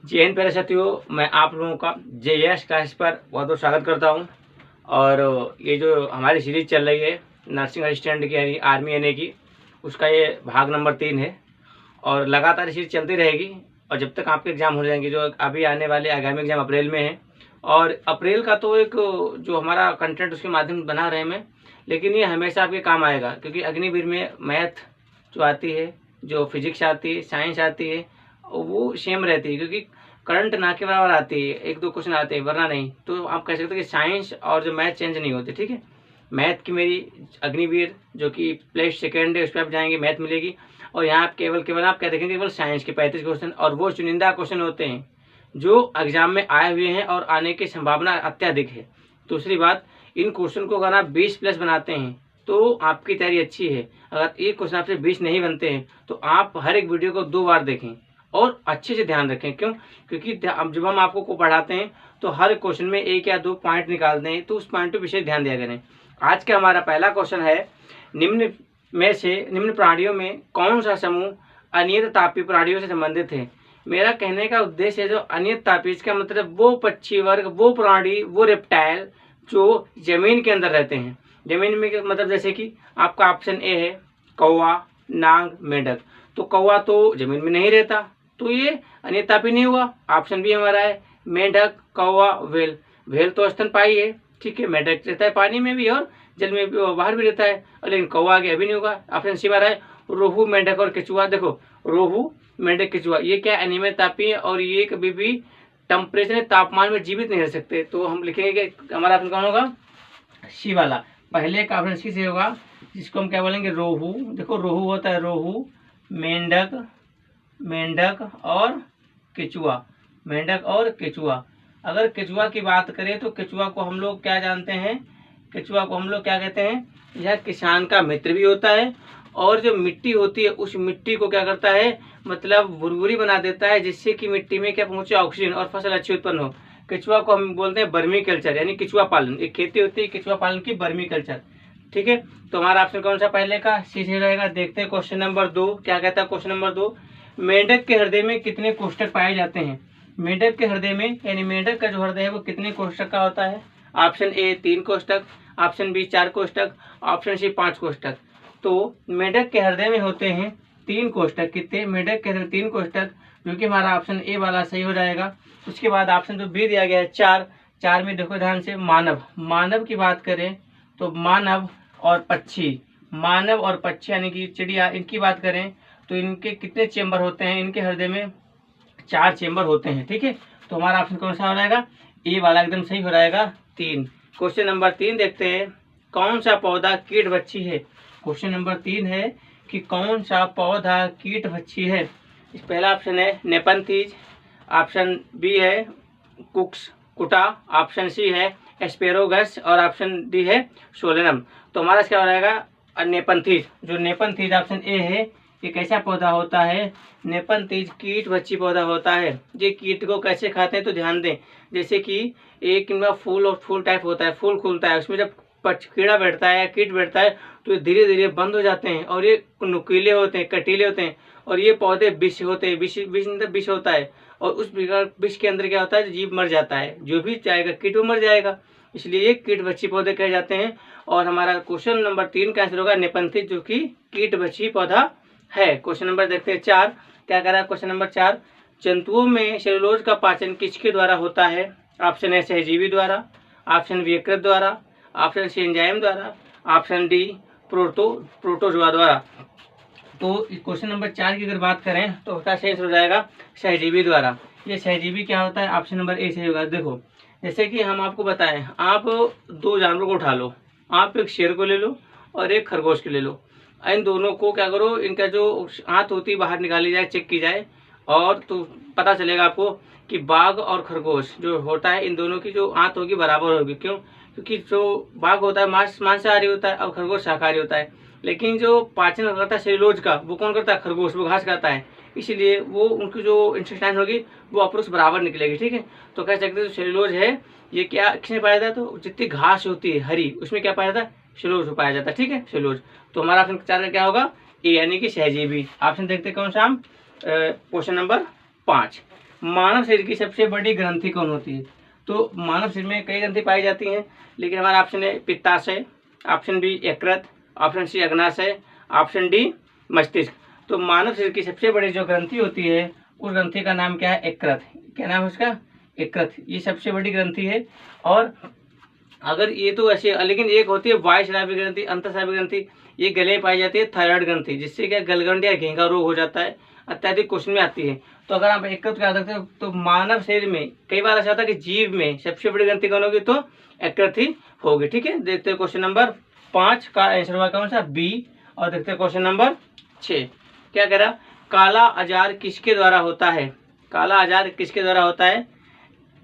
जय हिंद प्यारे साथियों, मैं आप लोगों का JS क्लास पर बहुत बहुत स्वागत करता हूं। और ये जो हमारी सीरीज चल रही है नर्सिंग असिस्टेंट की यानी आर्मी एनए की, उसका ये भाग नंबर 3 है और लगातार सीरीज चलती रहेगी। और जब तक आपके एग्ज़ाम हो जाएंगे, जो अभी आने वाले आगामी एग्ज़ाम अप्रैल में है, और अप्रैल का तो एक जो हमारा कंटेंट उसके माध्यम से बना रहे हैं मैं, लेकिन ये हमेशा आपके काम आएगा क्योंकि अग्निवीर में मैथ जो आती है, जो फिजिक्स आती है, साइंस आती है, वो सेम रहती है क्योंकि करंट ना के बराबर आती है। एक दो क्वेश्चन आते हैं वरना नहीं। तो आप कह सकते हैं कि साइंस और जो मैथ चेंज नहीं होते। ठीक है, मैथ की मेरी अग्निवीर जो कि प्लेस सेकेंड है, उस पर आप जाएंगे मैथ मिलेगी। और यहाँ आप केवल आप क्या देखेंगे, केवल साइंस के 35 क्वेश्चन, और वो चुनिंदा क्वेश्चन होते हैं जो एग्जाम में आए हुए हैं और आने की संभावना अत्यधिक है। दूसरी बात, इन क्वेश्चन को अगर आप 20+ बनाते हैं तो आपकी तैयारी अच्छी है। अगर एक क्वेश्चन आपसे 20 नहीं बनते हैं तो आप हर एक वीडियो को 2 बार देखें और अच्छे से ध्यान रखें। क्यों? क्योंकि अब जब हम आपको पढ़ाते हैं तो हर क्वेश्चन में 1 या 2 पॉइंट निकालते हैं, तो उस पॉइंट पर विशेष ध्यान दिया करें। आज का हमारा पहला क्वेश्चन है, निम्न प्राणियों में कौन सा समूह अनियत तापीय प्राणियों से संबंधित है? मेरा कहने का उद्देश्य है, जो अनियत तापीय, इसका मतलब वो पक्षी वर्ग, वो प्राणी, वो रेप्टाइल जो जमीन के अंदर रहते हैं। जमीन में मतलब जैसे कि आपका ऑप्शन ए है कौवा, नाग, मेंढक। तो कौवा तो जमीन में नहीं रहता, तो ये अनियत तापीय नहीं हुआ। ऑप्शन बी हमारा है मेंढक, कौवा, व्हेल। व्हेल तो स्तनपायी है, ठीक है। मेंढक रहता है पानी में भी और जल में भी, बाहर भी रहता है, लेकिन कौवा आगे अभी नहीं होगा। ऑप्शन सी हमारा है रोहू, मेंढक और केचुआ। देखो, रोहू, मेंढक, केचुआ, ये क्या अनियमित तापीय है और ये कभी भी टेम्परेचर तापमान में जीवित नहीं रह सकते। तो हम लिखेंगे कि हमारा ऑप्शन कौन होगा? सी वाला। पहले का ऑप्शन सी से होगा, जिसको हम क्या बोलेंगे? रोहू। देखो, रोहू होता है रोहू, मेंढक और केचुआ। मेंढक और केचुआ। अगर केचुआ की बात करें तो केचुआ को हम लोग क्या जानते हैं? केचुआ को हम लोग क्या कहते हैं? यह किसान का मित्र भी होता है, और जो मिट्टी होती है उस मिट्टी को क्या करता है, मतलब भुरभुरी बना देता है, जिससे कि मिट्टी में क्या पहुंचे? ऑक्सीजन, और फसल अच्छी उत्पन्न हो। केचुआ को हम बोलते हैं बर्मी कल्चर, यानी केचुआ पालन। एक खेती होती है केचुआ पालन की, बर्मी कल्चर। ठीक है, तो हमारा ऑप्शन कौन सा पहले का? सी से रहेगा। देखते हैं क्वेश्चन नंबर 2 क्या कहता है। क्वेश्चन नंबर 2, मेंढक के हृदय में कितने कोष्ठक पाए जाते हैं? मेंढक के हृदय में, यानी मेंढक का जो हृदय है वो कितने कोष्ठक का होता है? ऑप्शन ए 3 कोष्ठक, ऑप्शन बी 4 कोष्ठक, ऑप्शन सी 5 कोष्ठक। तो मेंढक के हृदय में होते हैं 3 कोष्ठक। कितने? मेंढक के हृदय 3 कोष्ठक, जो कि हमारा ऑप्शन ए वाला सही हो जाएगा। उसके बाद ऑप्शन जो बी दिया गया है 4 में देखो ध्यान से, मानव की बात करें तो मानव और पक्षी यानी कि चिड़िया, इनकी बात करें तो इनके कितने चेंबर होते हैं? इनके हृदय में 4 चेंबर होते हैं। ठीक है, तो हमारा ऑप्शन कौन सा हो जाएगा? ए वाला एकदम सही हो जाएगा 3। क्वेश्चन नंबर 3 देखते हैं, कौन सा पौधा कीट भक्षी है? क्वेश्चन नंबर 3 है कि कौन सा पौधा कीट भक्षी है? इस पहला ऑप्शन है नेपंथीज, ऑप्शन बी है कुटा, ऑप्शन सी है एस्पेरोगस, और ऑप्शन डी है सोलेनम। तो हमारा क्या हो जाएगा? नेपंथीज। जो नेपंथीज ऑप्शन ए है, ये कैसा पौधा होता है? नेपंथीज कीट भक्षी पौधा होता है। ये कीट को कैसे खाते हैं तो ध्यान दें, जैसे कि एक इनका फूल टाइप होता है, फूल खुलता है, उसमें जब कीड़ा बैठता है या कीट बैठता है तो ये धीरे धीरे बंद हो जाते हैं, और ये नुकीले होते हैं, कटीले होते हैं, और ये पौधे विष होते हैं। विष होता है, और उस विष के अंदर क्या होता है? जीव मर जाता है, जो भी जाएगा कीट वो मर जाएगा, इसलिए ये कीट भक्षी पौधे कहे जाते हैं। और हमारा क्वेश्चन नंबर 3 का आंसर होगा नेपंथीज, जो कि कीट भक्षी पौधा है। क्वेश्चन नंबर देखते हैं 4 क्या कह रहा है। क्वेश्चन नंबर 4, जंतुओं में सेलुलोज का पाचन किसके द्वारा होता है? ऑप्शन ए सहजीवी द्वारा, ऑप्शन बी यकृत द्वारा, ऑप्शन सी एंजाइम द्वारा, ऑप्शन डी प्रोटोजोआ द्वारा। तो क्वेश्चन नंबर 4 की अगर बात करें तो उसका सही हो जाएगा सहजीवी द्वारा। ये सहजीवी क्या होता है? ऑप्शन नंबर ए सही होगा। देखो, जैसे कि हम आपको बताएं, आप 2 जानवर को उठा लो, आप एक शेर को ले लो और एक खरगोश को ले लो। इन दोनों को क्या करो, इनका जो आंत होती है बाहर निकाली जाए, चेक की जाए, और तो पता चलेगा आपको कि बाघ और खरगोश जो होता है, इन दोनों की जो आंत होगी बराबर होगी। क्यों? क्योंकि जो बाघ होता है मांसाहारी होता है और खरगोश शाकाहारी होता है, लेकिन जो पाचन करता है सेलुलोज का वो कौन करता है? खरगोश, वो घास खाता है, इसलिए वो उनकी जो इंटेस्टाइन होगी वो अपरोक्ष बराबर निकलेगी। ठीक है, तो कह सकते हैं सेलुलोज है ये क्या किसमें पाया जाता है? तो जितनी घास होती है हरी, उसमें क्या पाया जाता है? सेलुलोज पाया जाता है। ठीक है, सेलुलोज। तो हमारा ऑप्शन 4 का क्या होगा? ए यानी कि सहजीवी। ऑप्शन देखते कौन सा हम? Question number 5। मानव शरीर की सबसे बड़ी ग्रंथि कौन होती है? तो मानव शरीर में कई ग्रंथि पाई जाती हैं, लेकिन हमारा ऑप्शन है पित्ताशय, ऑप्शन बी यकृत, ऑप्शन सी अग्नाशय, ऑप्शन डी मस्तिष्क। तो मानव शरीर की सबसे बड़ी जो ग्रंथि होती है उस ग्रंथि का नाम क्या है? यकृत। क्या नाम है उसका? यकृत। ये सबसे बड़ी ग्रंथि है। और अगर ये तो ऐसे, लेकिन एक होती है वायस्रावी ग्रंथि, अंतःस्रावी ग्रंथि, ये गले में पाई जाती है थायराइड ग्रंथि, जिससे क्या गलगंड या घेंगा रोग हो जाता है, अत्यधिक क्वेश्चन में आती है। तो अगर आप यकृत याद रखते हो तो मानव शरीर में कई बार ऐसा होता है कि जीव में सबसे बड़ी ग्रंथि कौन होगी? तो यकृत ही होगी। ठीक है, देखते हैं क्वेश्चन नंबर 5 का आंसर हुआ कौन सा? बी। और देखते हैं क्वेश्चन नंबर 6 क्या कह रहा? काला अजार किसके द्वारा होता है? काला अजार किसके द्वारा होता है?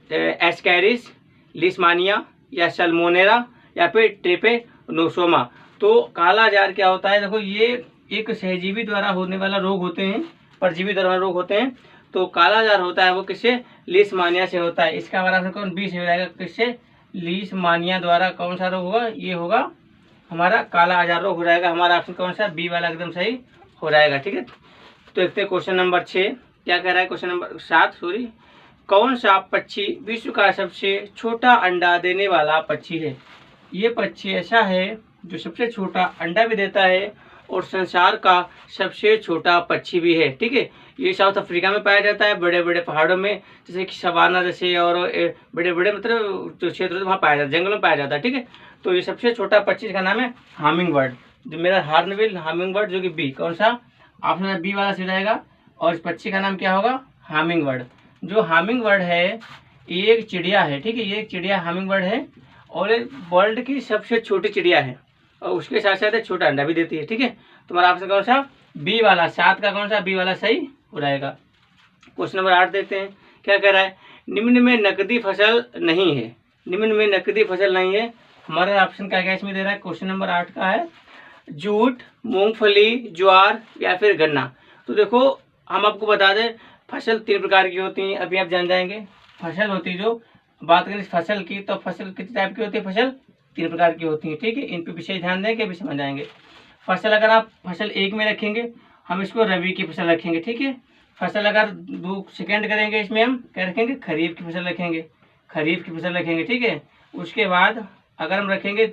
एस्कैरिस, लिस्मानिया या सल्मोनेला या फिर ट्रिपेनोसोमा। तो काला अजार क्या होता है? देखो, ये एक सहजीवी द्वारा होने वाला रोग होते हैं, परजीवी द्वारा रोग होते हैं। तो काला अजार होता है वो किससे? लिस्मानिया से होता है। इसका हमारा कौन? बी से हो जाएगा। किससे? लिस्मानिया द्वारा कौन सा रोग होगा? ये होगा हमारा काला अजार रोग हो जाएगा। हमारा ऑप्शन कौन सा? बी वाला एकदम सही हो जाएगा। ठीक है, तो देखते हैं क्वेश्चन नंबर 6 क्या कह रहा है? क्वेश्चन नंबर 7 सॉरी, कौन सा पक्षी विश्व का सबसे छोटा अंडा देने वाला पक्षी है? ये पक्षी ऐसा है जो सबसे छोटा अंडा भी देता है और संसार का सबसे छोटा पक्षी भी है। ठीक है, ये साउथ अफ्रीका में पाया जाता है, बड़े बड़े पहाड़ों में, जैसे कि सवाना जैसे, और बड़े बड़े मतलब जो क्षेत्र वहाँ पाया जाता है, जंगलों में पाया जाता है। ठीक है, तो ये सबसे छोटा पक्षी का नाम है हामिंग बर्ड, जो मेरा हार्नबिल हामिंग बर्ड, जो कि बी। कौन सा? ऑप्शन बी वाला सही रहेगा। और इस पक्षी का नाम क्या होगा? Humming bird. जो हामिंग बर्ड है ये एक चिड़िया है। ठीक है, ये एक चिड़िया हामिंग बर्ड है और ये वर्ल्ड की सबसे छोटी चिड़िया है और उसके साथ साथ छोटा अंडा भी देती है। ठीक है, तुम्हारा ऑप्शन कौन सा? बी वाला। 7 का कौन सा? बी वाला सही हो जाएगा। क्वेश्चन नंबर 8 देखते हैं क्या कह रहा है? निम्न में नकदी फसल नहीं है। निम्न में नकदी फसल नहीं है, हमारा ऑप्शन क्या क्या इसमें दे रहा है? क्वेश्चन नंबर 8 का है जूट, मूंगफली, ज्वार या फिर गन्ना। तो देखो, हम आपको बता दें फसल 3 प्रकार की होती हैं, अभी आप जान जाएंगे। फसल होती है, जो बात करें फसल की, तो फसल किस टाइप की होती है? फसल 3 प्रकार की होती है। ठीक है, इन पे विशेष ध्यान देंगे, अभी समझ आएंगे। फसल अगर आप फसल 1 में रखेंगे, हम इसको रबी की फसल रखेंगे। ठीक है, फसल अगर 2 सेकेंड करेंगे, इसमें हम क्या रखेंगे? खरीफ की फसल रखेंगे, खरीफ की फसल रखेंगे। ठीक है, उसके बाद अगर हम रखेंगे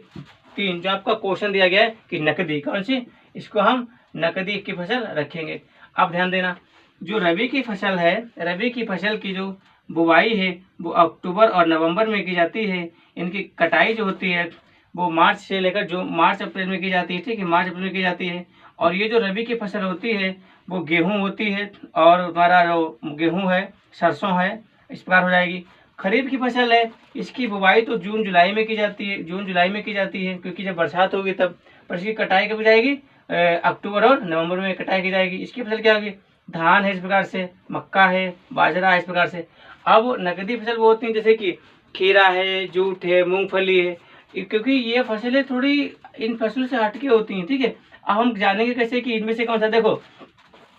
3, जो आपका क्वेश्चन दिया गया है कि नकदी कौन सी, इसको हम नकदी की फसल रखेंगे। अब ध्यान देना, जो रबी की फसल है, रबी की फसल की जो बुवाई है वो अक्टूबर और नवंबर में की जाती है। इनकी कटाई जो होती है वो मार्च से लेकर जो मार्च अप्रैल में की जाती है। ठीक है, मार्च अप्रैल में की जाती है। और ये जो रबी की फसल होती है वो गेहूं होती है, और हमारा जो गेहूं है, सरसों है, इस प्रकार हो जाएगी। खरीफ की फसल है, इसकी बुवाई तो जून जुलाई में की जाती है, जून जुलाई में की जाती है, क्योंकि जब बरसात होगी तब। पर इसकी कटाई कब जाएगी? अक्टूबर और नवंबर में कटाई की जाएगी। इसकी फसल क्या होगी? धान है इस प्रकार से, मक्का है, बाजरा है इस प्रकार से। अब नकदी फसल वो होती है जैसे कि खीरा है, जूट है, मूंगफली है, क्योंकि ये फसलें थोड़ी इन फसलों से हटके होती हैं। ठीक है, अब हम जानेंगे कैसे कि इनमें से कौन सा। देखो,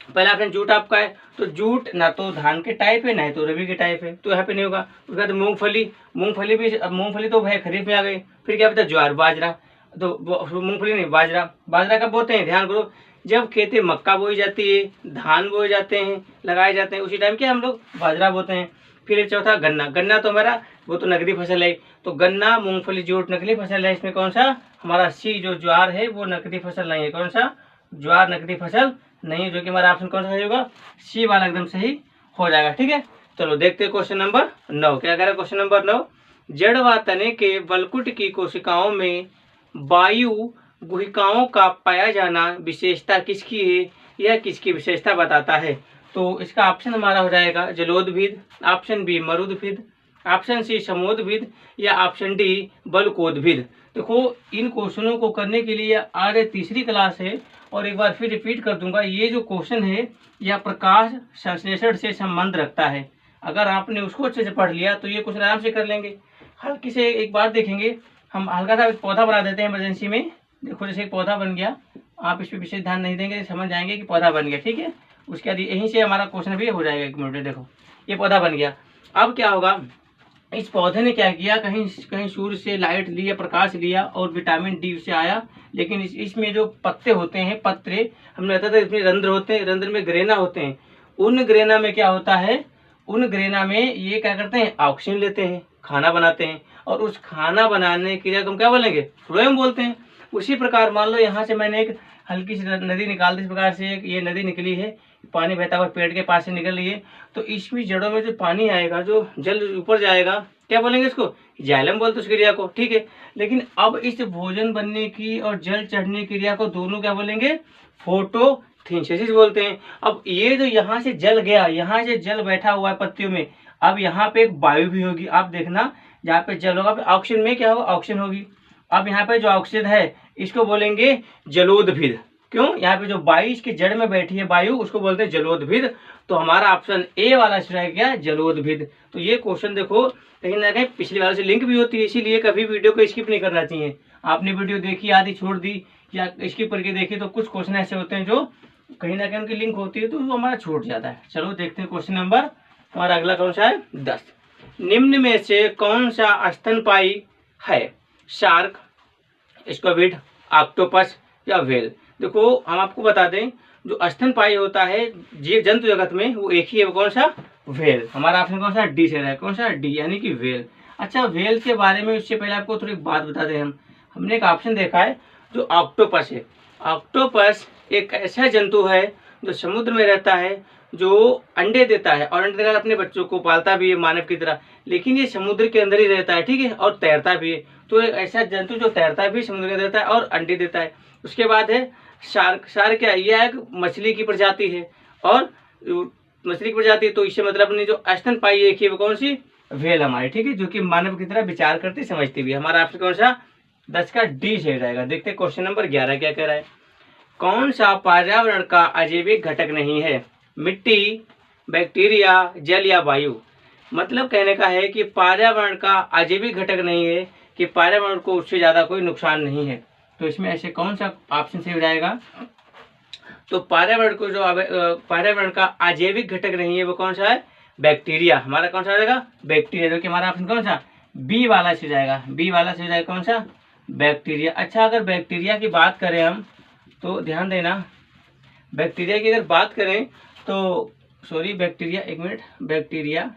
पहला ऑप्शन जूट आपका है, तो जूट ना तो धान के टाइप है ना तो रबी के टाइप है, तो यहाँ पे नहीं होगा। उसके बाद मूंगफली, मूंगफली भी, मूंगफली तो भाई खरीफ में आ गई। फिर क्या बता? ज्वार, बाजरा, तो मूंगफली नहीं, बाजरा। बाजरा कब बोते हैं? ध्यान करो, जब खेते मक्का बोई जाती है, धान बोए जाते हैं, लगाए जाते हैं, उसी टाइम क्या हम लोग बाजरा बोते हैं। फिर चौथा गन्ना, गन्ना तो हमारा वो तो नकदी फसल है, तो गन्ना, मूंगफली, जूट नकदी फसल है। इसमें कौन सा? हमारा सी जो ज्वार है वो नकदी फसल नहीं है। कौन सा? ज्वार नकदी फसल नहीं, जो कि हमारा ऑप्शन कौन सा सही होगा? सी वाला एकदम सही हो जाएगा। ठीक है, चलो देखते हैं क्वेश्चन नंबर 9 क्या कह रहा है? क्वेश्चन नंबर 9, जड़ व तने के वलकुट की कोशिकाओं में वायु गुहिकाओं का पाया जाना विशेषता किसकी है? यह किसकी विशेषता बताता है? तो इसका ऑप्शन हमारा हो जाएगा जलोदभिद, ऑप्शन बी मरुदभिद, ऑप्शन सी समोदभिद या ऑप्शन डी बलकोदभिद। देखो, इन क्वेश्चनों को करने के लिए आज 3री क्लास है, और एक बार फिर रिपीट कर दूंगा, ये जो क्वेश्चन है यह प्रकाश संश्लेषण से संबंध रखता है। अगर आपने उसको अच्छे से पढ़ लिया तो ये क्वेश्चन आराम से कर लेंगे। हल्की से एक बार देखेंगे, हम हल्का सा पौधा बना देते हैं इमरजेंसी में। देखो, जैसे एक पौधा बन गया, आप इस पर विशेष ध्यान नहीं देंगे, समझ जाएंगे कि पौधा बन गया। ठीक है, उसके बाद यहीं से हमारा क्वेश्चन भी हो जाएगा। 1 मिनट में देखो, ये पौधा बन गया। अब क्या होगा? इस पौधे ने क्या किया? कहीं कहीं सूर्य से लाइट लिया, प्रकाश लिया, और विटामिन डी से आया। लेकिन इसमें जो पत्ते होते हैं, पत्रे, हमने बताया था इसमें रंध्र होते हैं, रंध्र में ग्रेना होते हैं। उन ग्रेना में क्या होता है? उन ग्रेना में ये क्या करते हैं, ऑक्सीजन लेते हैं, खाना बनाते हैं, और उस खाना बनाने की क्रिया को हम क्या बोलेंगे, फ्लोएम बोलते हैं। उसी प्रकार मान लो यहाँ से मैंने एक हल्की सी नदी निकाल दी, इस प्रकार से एक ये नदी निकली है, पानी बहता हुआ पेड़ के पास से निकल रही है, तो इसमें जड़ों में जो पानी आएगा, जो जल ऊपर जाएगा, क्या बोलेंगे इसको, जाइलम बोलते उस क्रिया को, ठीक है। लेकिन अब इस भोजन बनने की और जल चढ़ने की क्रिया को दोनों क्या बोलेंगे, फोटोसिंथेसिस बोलते हैं। अब ये जो यहाँ से जल गया, यहाँ से जल बैठा हुआ है पत्तियों में, अब यहाँ पे एक वायु भी होगी, आप देखना जहाँ पे जल होगा ऑक्सीजन में क्या होगा, ऑक्सीजन होगी। अब यहाँ पे जो ऑक्सीजन है इसको बोलेंगे जलोदभिद। क्यों, यहाँ पे जो वायु इसके जड़ में बैठी है वायु, उसको बोलते हैं जलोदभिद। तो हमारा ऑप्शन ए वाला है क्या, जलोदभिद। तो ये क्वेश्चन देखो कहीं ना कहीं पिछले वाले से लिंक भी होती है, इसीलिए कभी वीडियो को स्किप नहीं करना चाहिए। आपने वीडियो देखी आधी छोड़ दी या स्किप करके देखी, तो कुछ क्वेश्चन ऐसे होते हैं जो कहीं ना कहीं उनकी लिंक होती है, तो वो हमारा छूट जाता है। चलो देखते हैं क्वेश्चन नंबर हमारा अगला कौन सा है, 10। निम्न में से कौन सा स्तनपायी है, शार्क, स्क्विड, ऑक्टोपस या व्हेल। देखो हम आपको बता दें, जो स्तनपायी होता है जीव जंतु जगत में, वो एक ही है, वो कौन सा, व्हेल। हमारा ऑप्शन कौन सा, डी से रहा है, कौन सा, डी यानी कि व्हेल। अच्छा, व्हेल के बारे में उससे पहले आपको थोड़ी बात बता दें, हमने एक ऑप्शन देखा है जो ऑक्टोपस है। ऑक्टोपस एक ऐसा जंतु है जो समुद्र में रहता है, जो अंडे देता है, और अंडे देकर अपने बच्चों को पालता भी है मानव की तरह, लेकिन ये समुद्र के अंदर ही रहता है, ठीक है, और तैरता भी है। तो एक ऐसा जंतु जो तैरता भी समुद्र में रहता है और अंडे देता है। उसके बाद है शार्क। शार्क क्या है, यह एक मछली की प्रजाति है, और मछली की प्रजाति, तो इससे मतलब अपनी जो स्तनपायी एक ही वो कौन सी, व्हेल हमारी, ठीक है, जो कि मानव की तरह विचार करती समझती भी। हमारा ऑप्शन कौन सा, 10 का डी सही रहेगा। देखते हैं क्वेश्चन नंबर 11 क्या कह रहा है। कौन सा पर्यावरण का अजैविक घटक नहीं है, मिट्टी, बैक्टीरिया, जल या वायु। मतलब कहने का है कि पर्यावरण का अजैविक घटक नहीं है, कि पर्यावरण को उससे ज्यादा कोई नुकसान नहीं है। तो इसमें ऐसे कौन सा ऑप्शन सही हो जाएगा, तो पर्यावरण को जो पर्यावरण का अजैविक घटक नहीं है वो कौन सा है, बैक्टीरिया। हमारा कौन सा हो जाएगा, बैक्टीरिया, जो कि हमारा ऑप्शन कौन सा, बी वाला से जाएगा, बी वाला से जाएगा कौन सा, बैक्टीरिया। अच्छा, अगर बैक्टीरिया की बात करें हम, तो ध्यान देना, बैक्टीरिया की अगर बात करें तो सॉरी बैक्टीरिया, एक मिनट, बैक्टीरिया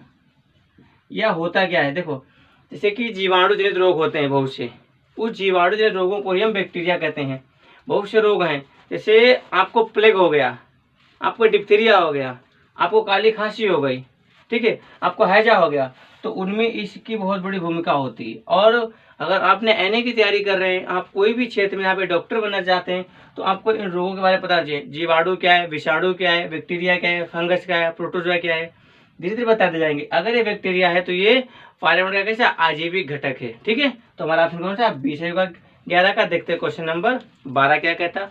यह होता क्या है, देखो जैसे कि जीवाणु जनित रोग होते हैं बहुत से, उस जीवाणु जनित रोगों को ही हम बैक्टीरिया कहते हैं। बहुत से रोग हैं, जैसे आपको प्लेग हो गया, आपको डिप्थीरिया हो गया, आपको काली खांसी हो गई, ठीक है, आपको हैजा हो गया, तो उनमें इसकी बहुत बड़ी भूमिका होती है। और अगर आपने एनए की तैयारी कर रहे हैं, आप कोई भी क्षेत्र में यहाँ पे डॉक्टर बनना चाहते हैं, तो आपको इन रोगों के बारे में पता चाहिए, जीवाणु क्या है, विषाणु क्या है, बैक्टीरिया क्या है, फंगस क्या है, प्रोटोजोआ क्या है, धीरे धीरे बताते जाएंगे। अगर ये बैक्टीरिया है तो ये पर्यावरण का कैसा आजीविक घटक है, ठीक है। तो हमारा ऑप्शन कौन सा, 20 होगा 11 का। देखते हैं क्वेश्चन नंबर 12 क्या कहता।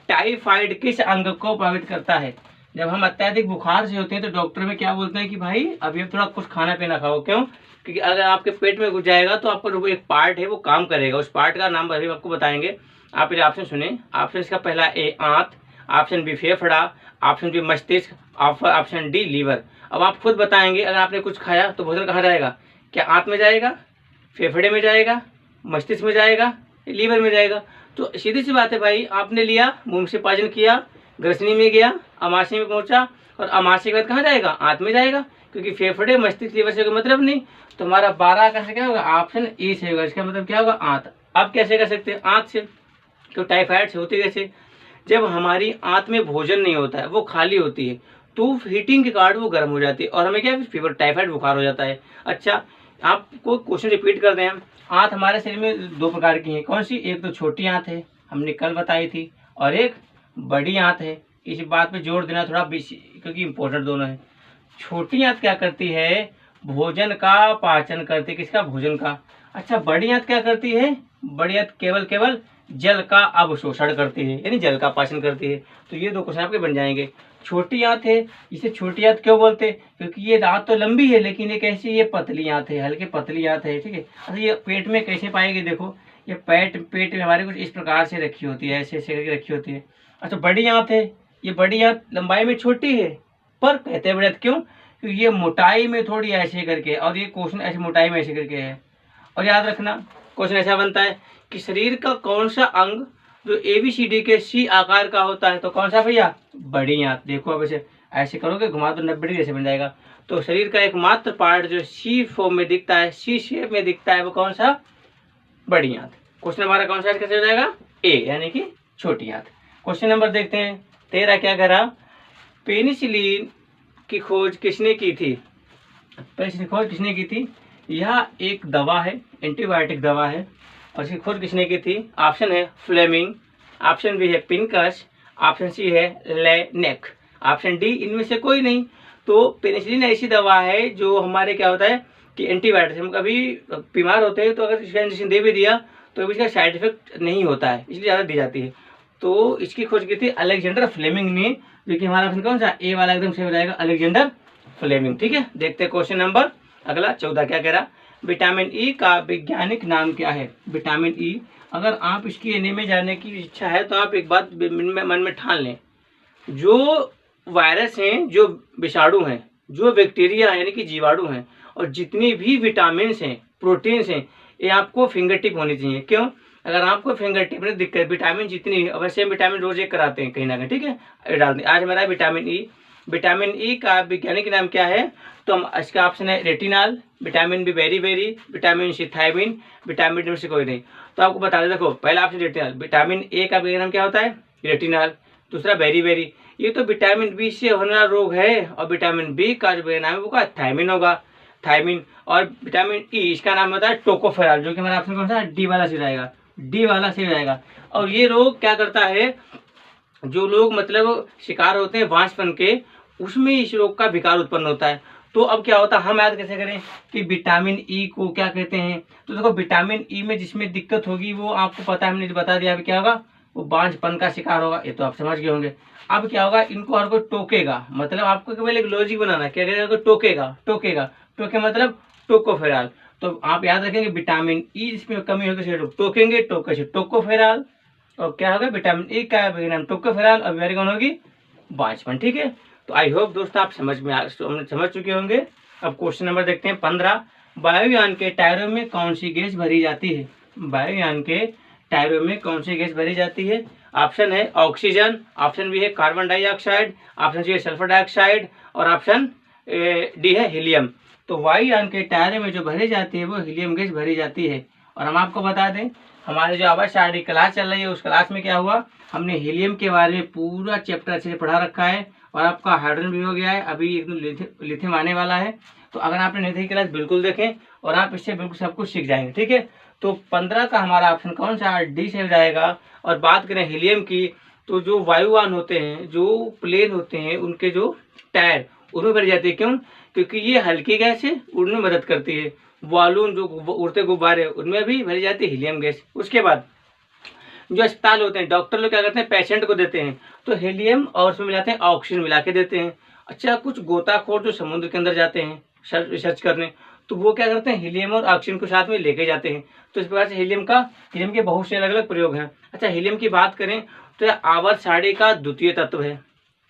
टाइफाइड किस अंग को प्रभावित करता है। जब हम अत्यधिक बुखार से होते हैं तो डॉक्टर में क्या बोलते हैं कि भाई अभी थोड़ा कुछ खाना पीना खाओ। क्यों, क्योंकि अगर आपके पेट में घुस जाएगा तो आपका जो एक पार्ट है वो काम करेगा, उस पार्ट का नाम अभी आपको बताएंगे। आप ये ऑप्शन सुने, ऑप्शन इसका पहला ए आंत, ऑप्शन बी फेफड़ा, ऑप्शन बी मस्तिष्क, ऑप्शन डी लीवर। अब आप खुद बताएंगे, अगर आपने कुछ खाया तो भोजन कहाँ जाएगा, क्या आंत में जाएगा, फेफड़े में जाएगा, मस्तिष्क में जाएगा, लीवर में जाएगा। तो सीधी सी बात है भाई, आपने लिया, मुंह से पाचन किया, ग्रसनी में गया, अमाशय में पहुंचा, और अमाशय के बाद कहाँ जाएगा, आंत में जाएगा, क्योंकि फेफड़े मस्तिष्क लीवर से कोई मतलब नहीं। तो हमारा 12 का क्या होगा, ऑप्शन ए से होगा, इसका मतलब क्या होगा, आंत। अब कैसे कर सकते हैं, आंत से, तो टाइफाइड से होती कैसे, जब हमारी आंत में भोजन नहीं होता है, वो खाली होती है, तो हीटिंग के कारण वो गर्म हो जाती है और हमें क्या फीवर, टाइफाइड बुखार हो जाता है। अच्छा, आपको क्वेश्चन रिपीट कर दें हम, आंत हमारे शरीर में 2 प्रकार की है, कौन सी, एक तो छोटी आंत है, हमने कल बताई थी, और एक बड़ी आंत है। इस बात पे जोर देना थोड़ा, क्योंकि इंपॉर्टेंट दोनों है। छोटी आंत क्या करती है, भोजन का पाचन करती है, किसका, भोजन का। अच्छा, बड़ी आंत क्या करती है, बड़ी आंत केवल जल का अवशोषण करती है, यानी जल का पाचन करती है। तो ये 2 क्वेश्चन आपके बन जाएंगे। छोटी आंत है, इसे छोटी आंत क्यों बोलते हैं, क्योंकि ये आंत तो लंबी है लेकिन ये कैसी, ये पतली आंत है, हल्के पतली आंत है, ठीक है। अच्छा, ये पेट में कैसे पाएगी, देखो ये पेट में हमारे कुछ इस प्रकार से रखी होती है, ऐसे ऐसे करके रखी होती है। अच्छा, बड़ी आंत है, ये बड़ी आंत लंबाई में छोटी है, पर कहते हैं बड़ी आंत क्यों, क्योंकि ये मोटाई में थोड़ी ऐसे करके, और ये क्वेश्चन ऐसे मोटाई में ऐसे करके है। और याद रखना क्वेश्चन ऐसा बनता है कि शरीर का कौन सा अंग जो ABCD के C आकार का होता है, तो कौन सा भैया, बड़ी आंत। देखो अब ऐसे करोगे, घुमा तो 90 डिग्री ऐसे बन जाएगा। तो शरीर का एकमात्र पार्ट जो सी फॉर्म में दिखता है, सी शेप में दिखता है, वो कौन सा? बड़ी आंत। क्वेश्चन हमारा कौन सा कैसे हो जाएगा? ए, यानी कि छोटी आंत। क्वेश्चन नंबर देखते हैं 13 क्या कह रहा? पेनिसिलिन की खोज किसने की थी? पेनिसिलिन की खोज किसने की थी? यह एक दवा है, एंटीबायोटिक दवा है, और इसकी खोज किसने की थी? ऑप्शन है फ्लेमिंग, ऑप्शन बी है पिनकस, ऑप्शन सी है लेनेक, ऑप्शन डी इनमें से कोई नहीं। तो पेनिसिलिन ऐसी दवा है जो हमारे क्या होता है कि एंटीबायोटिक, हम कभी बीमार होते हैं तो अगर इंजेक्शन दे भी दिया तो इसका साइड इफेक्ट नहीं होता है, इसलिए ज़्यादा दी जाती है। तो इसकी खोज की थी अलेक्जेंडर फ्लेमिंग ने, जो कि हमारा ऑप्शन कौन सा? ए वाला एकदम सही हो जाएगा, अलेक्जेंडर फ्लेमिंग। ठीक है, देखते हैं क्वेश्चन नंबर अगला 14 क्या कह रहा? विटामिन ई का वैज्ञानिक नाम क्या है? विटामिन ई, अगर आप इसकी एने में जानने की इच्छा है तो आप एक बात मन में ठान लें, जो वायरस हैं, जो विषाणु हैं, जो बैक्टीरिया यानी कि जीवाणु हैं, और जितनी भी विटामिन हैं, प्रोटीन्स हैं, ये आपको फिंगर टिप होनी चाहिए। क्यों? अगर आपको फिंगर टिप में दिक्कत, विटामिन जितनी, अवश्य विटामिन रोज एक कराते हैं कहीं ना कहीं, ठीक है, डाल दें। आज हमारा विटामिन ई, विटामिन ई का वैज्ञानिक नाम क्या है? तो हम इसका ऑप्शन है रेटिनॉल, विटामिन बी बेरी, vitamin C thiamine, vitamin D में से कोई नहीं। तो आपको बता दें, देखो पहला ऑप्शन रेटिनॉल, विटामिन ए का वैज्ञानिक नाम क्या होता है? रेटिनॉल। दूसरा बेरी, ये तो विटामिन बी से होने वाला रोग है, और विटामिन बी का जो नाम है वो का थायमिन होगा, थायमिन। और विटामिन ई, इसका नाम होता है टोकोफेरॉल, जो कि हमारा ऑप्शन कौन सा? डी वाला सही जाएगा, डी वाला सही जाएगा। और ये रोग क्या करता है? जो लोग मतलब शिकार होते हैं बांझपन के, उसमें इस रोग का विकार उत्पन्न होता है। तो अब क्या होता है, हम याद कैसे करें कि विटामिन ई को क्या कहते हैं? तो देखो विटामिन ई में जिसमें दिक्कत होगी वो आपको पता है, हमने बता दिया। अभी क्या होगा? वो बांझपन का शिकार होगा, ये तो आप समझ गए होंगे। अब क्या होगा? इनको और कोई टोकेगा, मतलब आपको केवल एक लॉजिक बनाना, क्या करेगा? टोकेगा, टोके मतलब टोकोफेरॉल। तो आप याद रखेंगे विटामिन ई जिसमें कमी होगी उसे टोकेंगे, टोके से टोकोफेरॉल, और क्या होगा? विटामिन ई का नाम टोकोफेरॉल, और बीमारी कौन होगी? बांझपन। ठीक है, तो आई होप दोस्तों आप समझ चुके होंगे। अब क्वेश्चन नंबर देखते हैं 15। वायुयान के टायरों में कौन सी गैस भरी जाती है? वायुयान के टायरों में कौन सी गैस भरी जाती है? ऑप्शन है ऑक्सीजन, ऑप्शन बी है कार्बन डाइऑक्साइड, ऑप्शन सी है सल्फर डाइऑक्साइड, और ऑप्शन डी है हीलियम। तो वायुयान के टायरों में जो भरी जाती है वो हीलियम गैस भरी जाती है। और हम आपको बता दें, हमारे जो आवाज़ क्लास चल रही है उस क्लास में क्या हुआ, हमने हीलियम के बारे में पूरा चैप्टर अच्छे से पढ़ा रखा है, और आपका हाइड्रोजन भी हो गया है, अभी एकदम लिथियम आने वाला है। तो अगर आपने नहीं देखी क्लास बिल्कुल देखें, और आप इससे बिल्कुल सब कुछ सीख जाएंगे। ठीक है, तो 15 का हमारा ऑप्शन कौन सा? डी से हो जाएगा। और बात करें हीलियम की, तो जो वायुयान होते हैं, जो प्लेन होते हैं, उनके जो टायर उनमें भरी जाती है। क्यों? क्योंकि ये हल्की गैस है, उड़ने में मदद करती है। बालून जो उड़ते गुब्बारे उनमें भी भरी जाती है हीलियम गैस। उसके बाद जो अस्पताल होते हैं, डॉक्टर लोग क्या करते हैं? पेशेंट को देते हैं तो हीलियम और उसमें मिलाते हैं ऑक्सीजन, मिला के देते हैं। अच्छा, कुछ गोताखोर जो समुद्र के अंदर जाते हैं रिसर्च करने, तो वो क्या करते हैं? हीलियम और ऑक्सीजन को साथ में लेके जाते हैं। तो इस प्रकार से हीलियम के बहुत से अलग अलग प्रयोग हैं। अच्छा, हीलियम की बात करें तो यह आवर्त सारणी का द्वितीय तत्व है।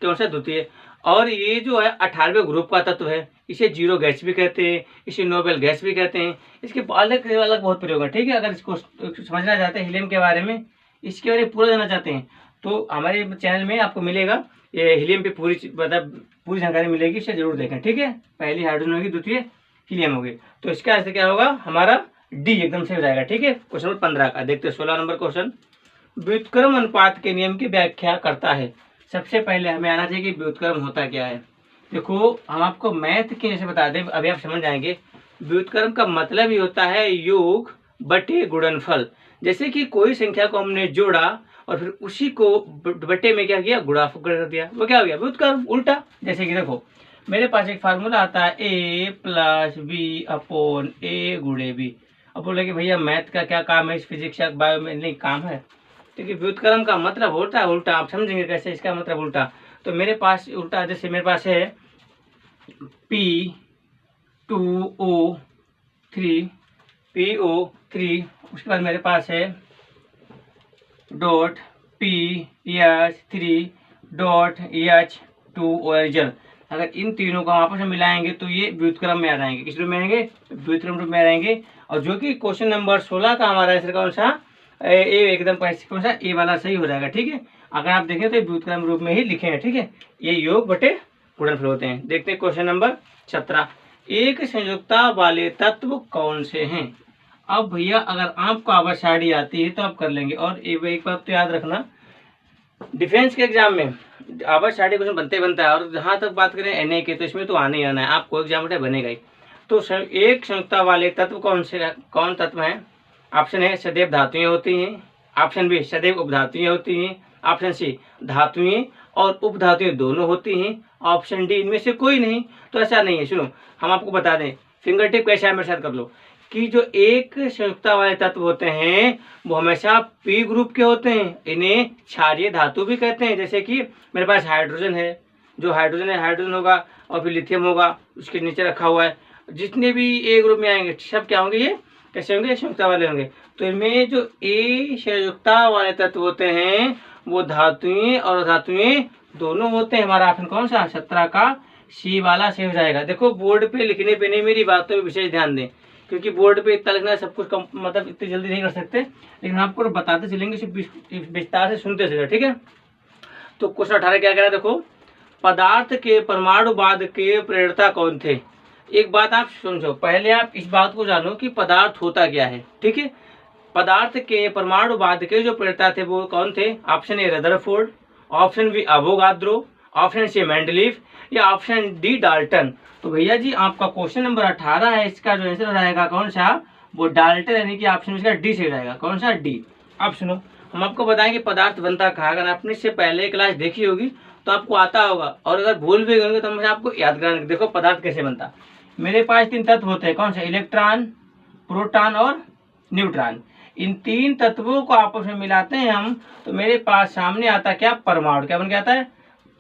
कौन सा? द्वितीय। और ये जो है 18वें ग्रुप का तत्व है। इसे जीरो गैस भी कहते हैं, इसे नोबेल गैस भी कहते हैं। इसके अलग अलग बहुत प्रयोग है। ठीक है, अगर इसको समझना चाहते हैं हीलियम के बारे में, इसके बारे में पूरा जानना चाहते हैं, तो हमारे चैनल में आपको मिलेगा, ये हीलियम पे पूरी जानकारी मिलेगी, इसे जरूर देखें। ठीक है, पहली हाइड्रोजन होगी, द्वितीय हीलियम होगी। तो इसका अर्थ क्या होगा? हमारा डी एकदम से हो जाएगा। ठीक है, क्वेश्चन नंबर 15 का देखते हैं 16 नंबर क्वेश्चन। व्युत्क्रम अनुपात के नियम की व्याख्या करता है। सबसे पहले हमें आना चाहिए कि व्युत्क्रम होता क्या है। देखो, हम आपको मैथ के जैसे बता दें, अभी आप समझ जाएंगे। व्युत्क्रम का मतलब ही होता है योग बटे गुणनफल। जैसे कि कोई संख्या को हमने जोड़ा और फिर उसी को बटे में क्या किया? गुणा कर दिया, वो क्या हो गया? व्युत्क्रम। उल्टा, जैसे कि देखो मेरे पास एक फार्मूला आता है a + b upon a × b। अब बोले कि भैया मैथ का क्या काम है, इस फिजिक्स या बायो में नहीं काम है। क्योंकि व्युत्क्रम का मतलब होता है उल्टा। आप समझेंगे कैसे इसका मतलब उल्टा। तो मेरे पास उल्टा, जैसे मेरे पास है PO3, उसके बाद मेरे पास है .PS3.H2 ओरिजिन। अगर इन तीनों को हम आपस में मिलाएंगे तो ये व्युत्क्रम में आ जाएंगे। किस रूप में आएंगे? व्युत्क्रम रूप में आ जाएंगे। और जो कि क्वेश्चन नंबर 16 का हमारा आंसर कौन सा? ए एकदम कौन सा? ए वाला सही हो जाएगा। ठीक है, अगर आप देखें तो व्युत्क्रम रूप में ही लिखे हैं। ठीक है, ये योग बटे गुणनफल होते हैं। देखते हैं क्वेश्चन नंबर 17, एक संयुक्ता वाले तत्व कौन से हैं। अब भैया अगर आपको आवर्त आती है तो आप कर लेंगे। और एक बात तो याद रखना, डिफेंस के एग्जाम में आवर्त क्वेश्चन बनते ही बनता है। और जहाँ तक बात करें एनए के, तो इसमें तो आने ही आना है, आपको एग्जाम में बनेगा ही। तो एक संयुक्ता वाले तत्व कौन तत्व है। ऑप्शन है सदैव धातुएं होती हैं, ऑप्शन बी सदैव उपधातुएं होती हैं, ऑप्शन सी धातुएं और उपधातुएं दोनों होती हैं, ऑप्शन डी इनमें से कोई नहीं। तो ऐसा नहीं है, सुनो हम आपको बता दें, फिंगर टिप कैसे है मेरे साथ कर लो, कि जो एक संयुक्ता वाले तत्व होते हैं वो हमेशा पी ग्रुप के होते हैं। इन्हें क्षारीय धातु भी कहते हैं। जैसे कि मेरे पास हाइड्रोजन है, जो हाइड्रोजन है हाइड्रोजन होगा, और फिर लिथियम होगा उसके नीचे रखा हुआ है। जितने भी ए ग्रुप में आएंगे सब क्या होंगे, ये कैसे होंगे, संयुक्ता वाले होंगे। तो इनमें जो ए संयुक्ता वाले तत्व होते हैं वो धातुएं और धातुएं दोनों होते हैं। हमारा ऑप्शन कौन सा, 17 का सी वाला से हो जाएगा। देखो बोर्ड पे लिखने पे नहीं, मेरी बातों पे विशेष ध्यान दें, क्योंकि बोर्ड पे इतना लिखना सब कुछ मतलब इतनी जल्दी नहीं कर सकते, लेकिन आपको बताते चलेंगे, विस्तार से सुनते चले, ठीक है। तो क्वेश्चन 18 क्या कह रहा है, देखो पदार्थ के परमाणुवाद के प्रेरता कौन थे। एक बात आप समझो, पहले आप इस बात को जानो कि पदार्थ होता क्या है, ठीक है। पदार्थ के परमाणुवाद के जो प्रेरता थे वो कौन थे। Option A Rutherford, option B Avogadro, option C Mendeleev, या ऑप्शन डी डाल्टन। तो भैया जी आपका क्वेश्चन नंबर 18 है, इसका जो आंसर रहेगा कौन सा, वो डाल्टन, यानी कि ऑप्शन इसका डी से रहेगा। कौन सा, डी। अब सुनो हम आपको बताएंगे पदार्थ बनता कहाँ। अगर आपने इससे पहले क्लास देखी होगी तो आपको आता होगा, और अगर भूल भी गए तो मैं आपको याद कराने। देखो पदार्थ कैसे बनता। मेरे पास 3 तत्व होते हैं, कौन सा, इलेक्ट्रॉन, प्रोटॉन और न्यूट्रॉन। इन 3 तत्वों को आपस में मिलाते हैं हम, तो मेरे पास सामने आता क्या, परमाणु। क्या बन के आता है,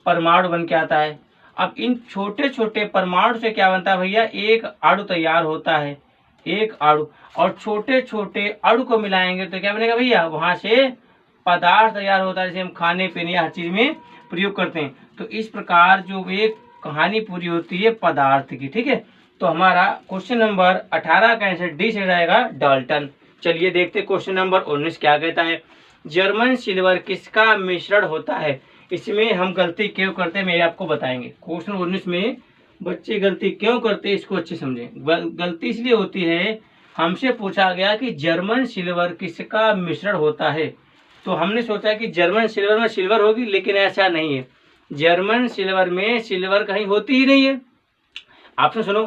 परमाणु बन के आता है। अब इन छोटे छोटे परमाणु से क्या बनता है भैया, एक अणु तैयार होता है, एक अणु। और छोटे छोटे अणु को मिलाएंगे तो क्या बनेगा भैया, वहां से पदार्थ तैयार होता है, जैसे हम खाने पीने हर चीज में प्रयोग करते हैं। तो इस प्रकार जो एक कहानी पूरी होती है पदार्थ की, ठीक है। तो हमारा क्वेश्चन नंबर 18 का आंसर डी से रहेगा, डाल्टन। चलिए देखते क्वेश्चन नंबर 19 क्या कहता है। जर्मन सिल्वर किसका मिश्रण होता है। इसमें हम गलती क्यों करते हैं, मेरे आपको बताएंगे। क्वेश्चन 19 में बच्चे गलती क्यों करते हैं, इसको अच्छे समझें। गलती इसलिए होती है, हमसे पूछा गया कि जर्मन सिल्वर किसका मिश्रण होता है, तो हमने सोचा कि जर्मन सिल्वर में सिल्वर होगी, लेकिन ऐसा नहीं है। जर्मन सिल्वर में सिल्वर कहीं होती ही नहीं है। ऑप्शन सुनो,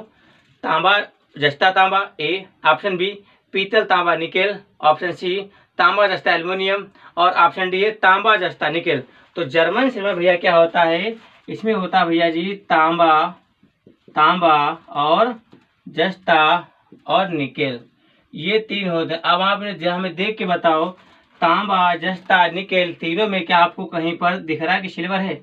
तांबा जस्ता तांबा ए, ऑप्शन बी पीतल तांबा निकेल, ऑप्शन सी तांबा जस्ता एल्युमिनियम, और ऑप्शन डी है तांबा जस्ता निकेल। तो जर्मन सिल्वर भैया क्या होता है, इसमें होता है भैया जी तांबा और जस्ता और निकेल, ये 3 होते हैं। अब आपने हमें देख के बताओ, तांबा जस्ता निकेल तीनों में क्या आपको कहीं पर दिख रहा है कि सिल्वर है,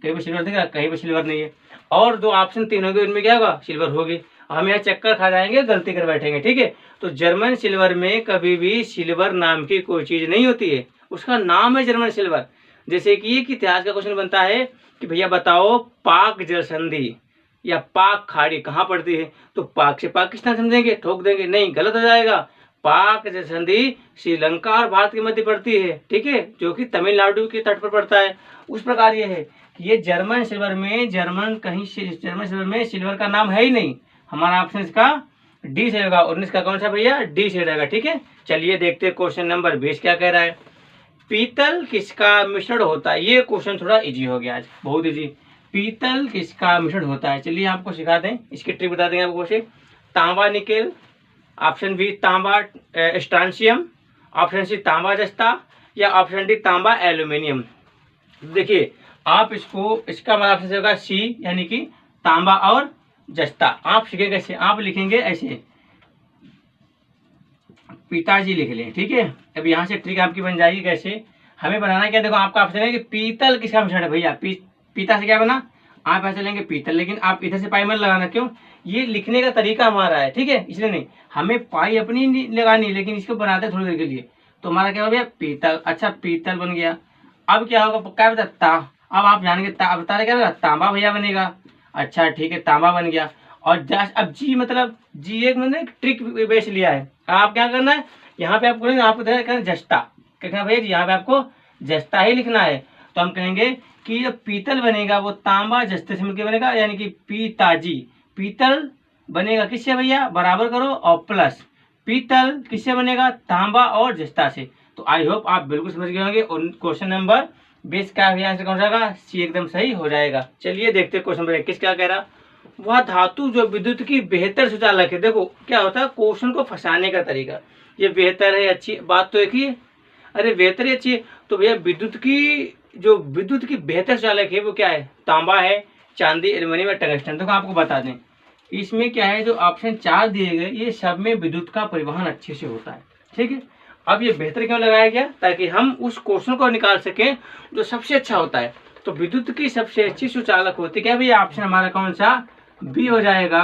कहीं पर सिल्वर दिख रहा है, कहीं पर सिल्वर नहीं है। और जो ऑप्शन 3 होंगे उनमें क्या होगा, सिल्वर होगी। हम यहाँ चक्कर खा जाएंगे, गलती कर बैठेंगे, ठीक है। तो जर्मन सिल्वर में कभी भी सिल्वर नाम की कोई चीज नहीं होती है, उसका नाम है जर्मन सिल्वर। जैसे कि एक इतिहास का क्वेश्चन बनता है कि भैया बताओ पाक जल संधि या पाक खाड़ी कहाँ पड़ती है, तो पाक से पाकिस्तान समझेंगे, ठोक देंगे, नहीं गलत हो जाएगा। पाक जल संधि श्रीलंका और भारत के मध्य पड़ती है, ठीक है, जो कि तमिलनाडु के तट पर पड़ता है। उस प्रकार ये है कि ये जर्मन सिल्वर में जर्मन सिल्वर में सिल्वर का नाम है ही नहीं। हमारा ऑप्शन इसका डी से होगा। 19 का कौन सा भैया, डी से रहेगा, ठीक है। चलिए देखते हैं क्वेश्चन नंबर 20 क्या कह रहा है। पीतल किसका मिश्रण होता है। ये क्वेश्चन थोड़ा इजी हो गया आज, बहुत इजी। पीतल किसका मिश्रण होता है, चलिए आपको सिखा दें, इसकी ट्रिक बता देंगे आपको। तांबा निकेल, ऑप्शन बी तांबा स्ट्रांशियम, ऑप्शन सी तांबा जस्ता, या ऑप्शन डी तांबा एल्यूमिनियम। देखिए आप इसका हमारा ऑप्शन होगा सी, यानी कि तांबा और जस्ता। आप सीखेंगे कैसे, आप लिखेंगे ऐसे, पिताजी लिख लें, ठीक है। अब यहाँ से ट्रिक आपकी बन जाएगी कैसे, हमें बनाना क्या, देखो आपका ऑप्शन है कि पीतल किसका मिश्रण है भैया। पीता से क्या बना, आप ऐसे लेंगे पीतल, लेकिन आप इधर से पाई मत लगाना, क्यों, ये लिखने का तरीका हमारा है, ठीक है, इसलिए नहीं, हमें पाई अपनी नहीं लगानी, लेकिन इसको बनाते हैं थोड़ी देर के लिए। तो हमारा क्या हो गया, पीतल। अच्छा पीतल बन गया, अब क्या होगा, क्या बता, अब आप जानेंगे बता रहे क्या, तांबा भैया बनेगा। अच्छा ठीक है, तांबा बन गया। और अब जी मतलब जी एक मैंने ट्रिक बेस लिया है। आप क्या करना है, यहाँ पे आपको आपको जस्ता, क्या कहना भैया जी, यहाँ पे आपको जस्ता ही लिखना है। तो हम कहेंगे कि जो पीतल बनेगा वो तांबा जस्ते से मिलकर बनेगा, यानी कि पीताजी। पीतल बनेगा किससे भैया, बराबर करो और प्लस पीतल किससे बनेगा, तांबा और जस्ता से। तो आई होप आप बिल्कुल समझ गए होंगे। और क्वेश्चन नंबर 20 का भी आंसर कौन जाएगा, सी एकदम सही हो जाएगा। चलिए देखते हैं क्वेश्चन नंबर 21 क्या कह रहा। वह धातु जो विद्युत की बेहतर सुचालक है। देखो क्या होता है क्वेश्चन को फंसाने का तरीका, ये बेहतर है अच्छी बात तो एक ही, अरे बेहतर ही अच्छी है। तो भैया विद्युत की बेहतर सुचालक है वो क्या है, तांबा है, चांदी, एल्युमिनियम, टंगस्टन। देखो आपको बता दें इसमें क्या है, जो ऑप्शन 4 दिए गए ये सब में विद्युत का परिवहन अच्छे से होता है, ठीक है। अब ये बेहतर क्यों लगाया गया, ताकि हम उस क्वेश्चन को निकाल सकें जो सबसे अच्छा होता है। तो विद्युत की सबसे अच्छी सुचालक होती क्या भैया, ऑप्शन हमारा कौन सा, बी हो जाएगा।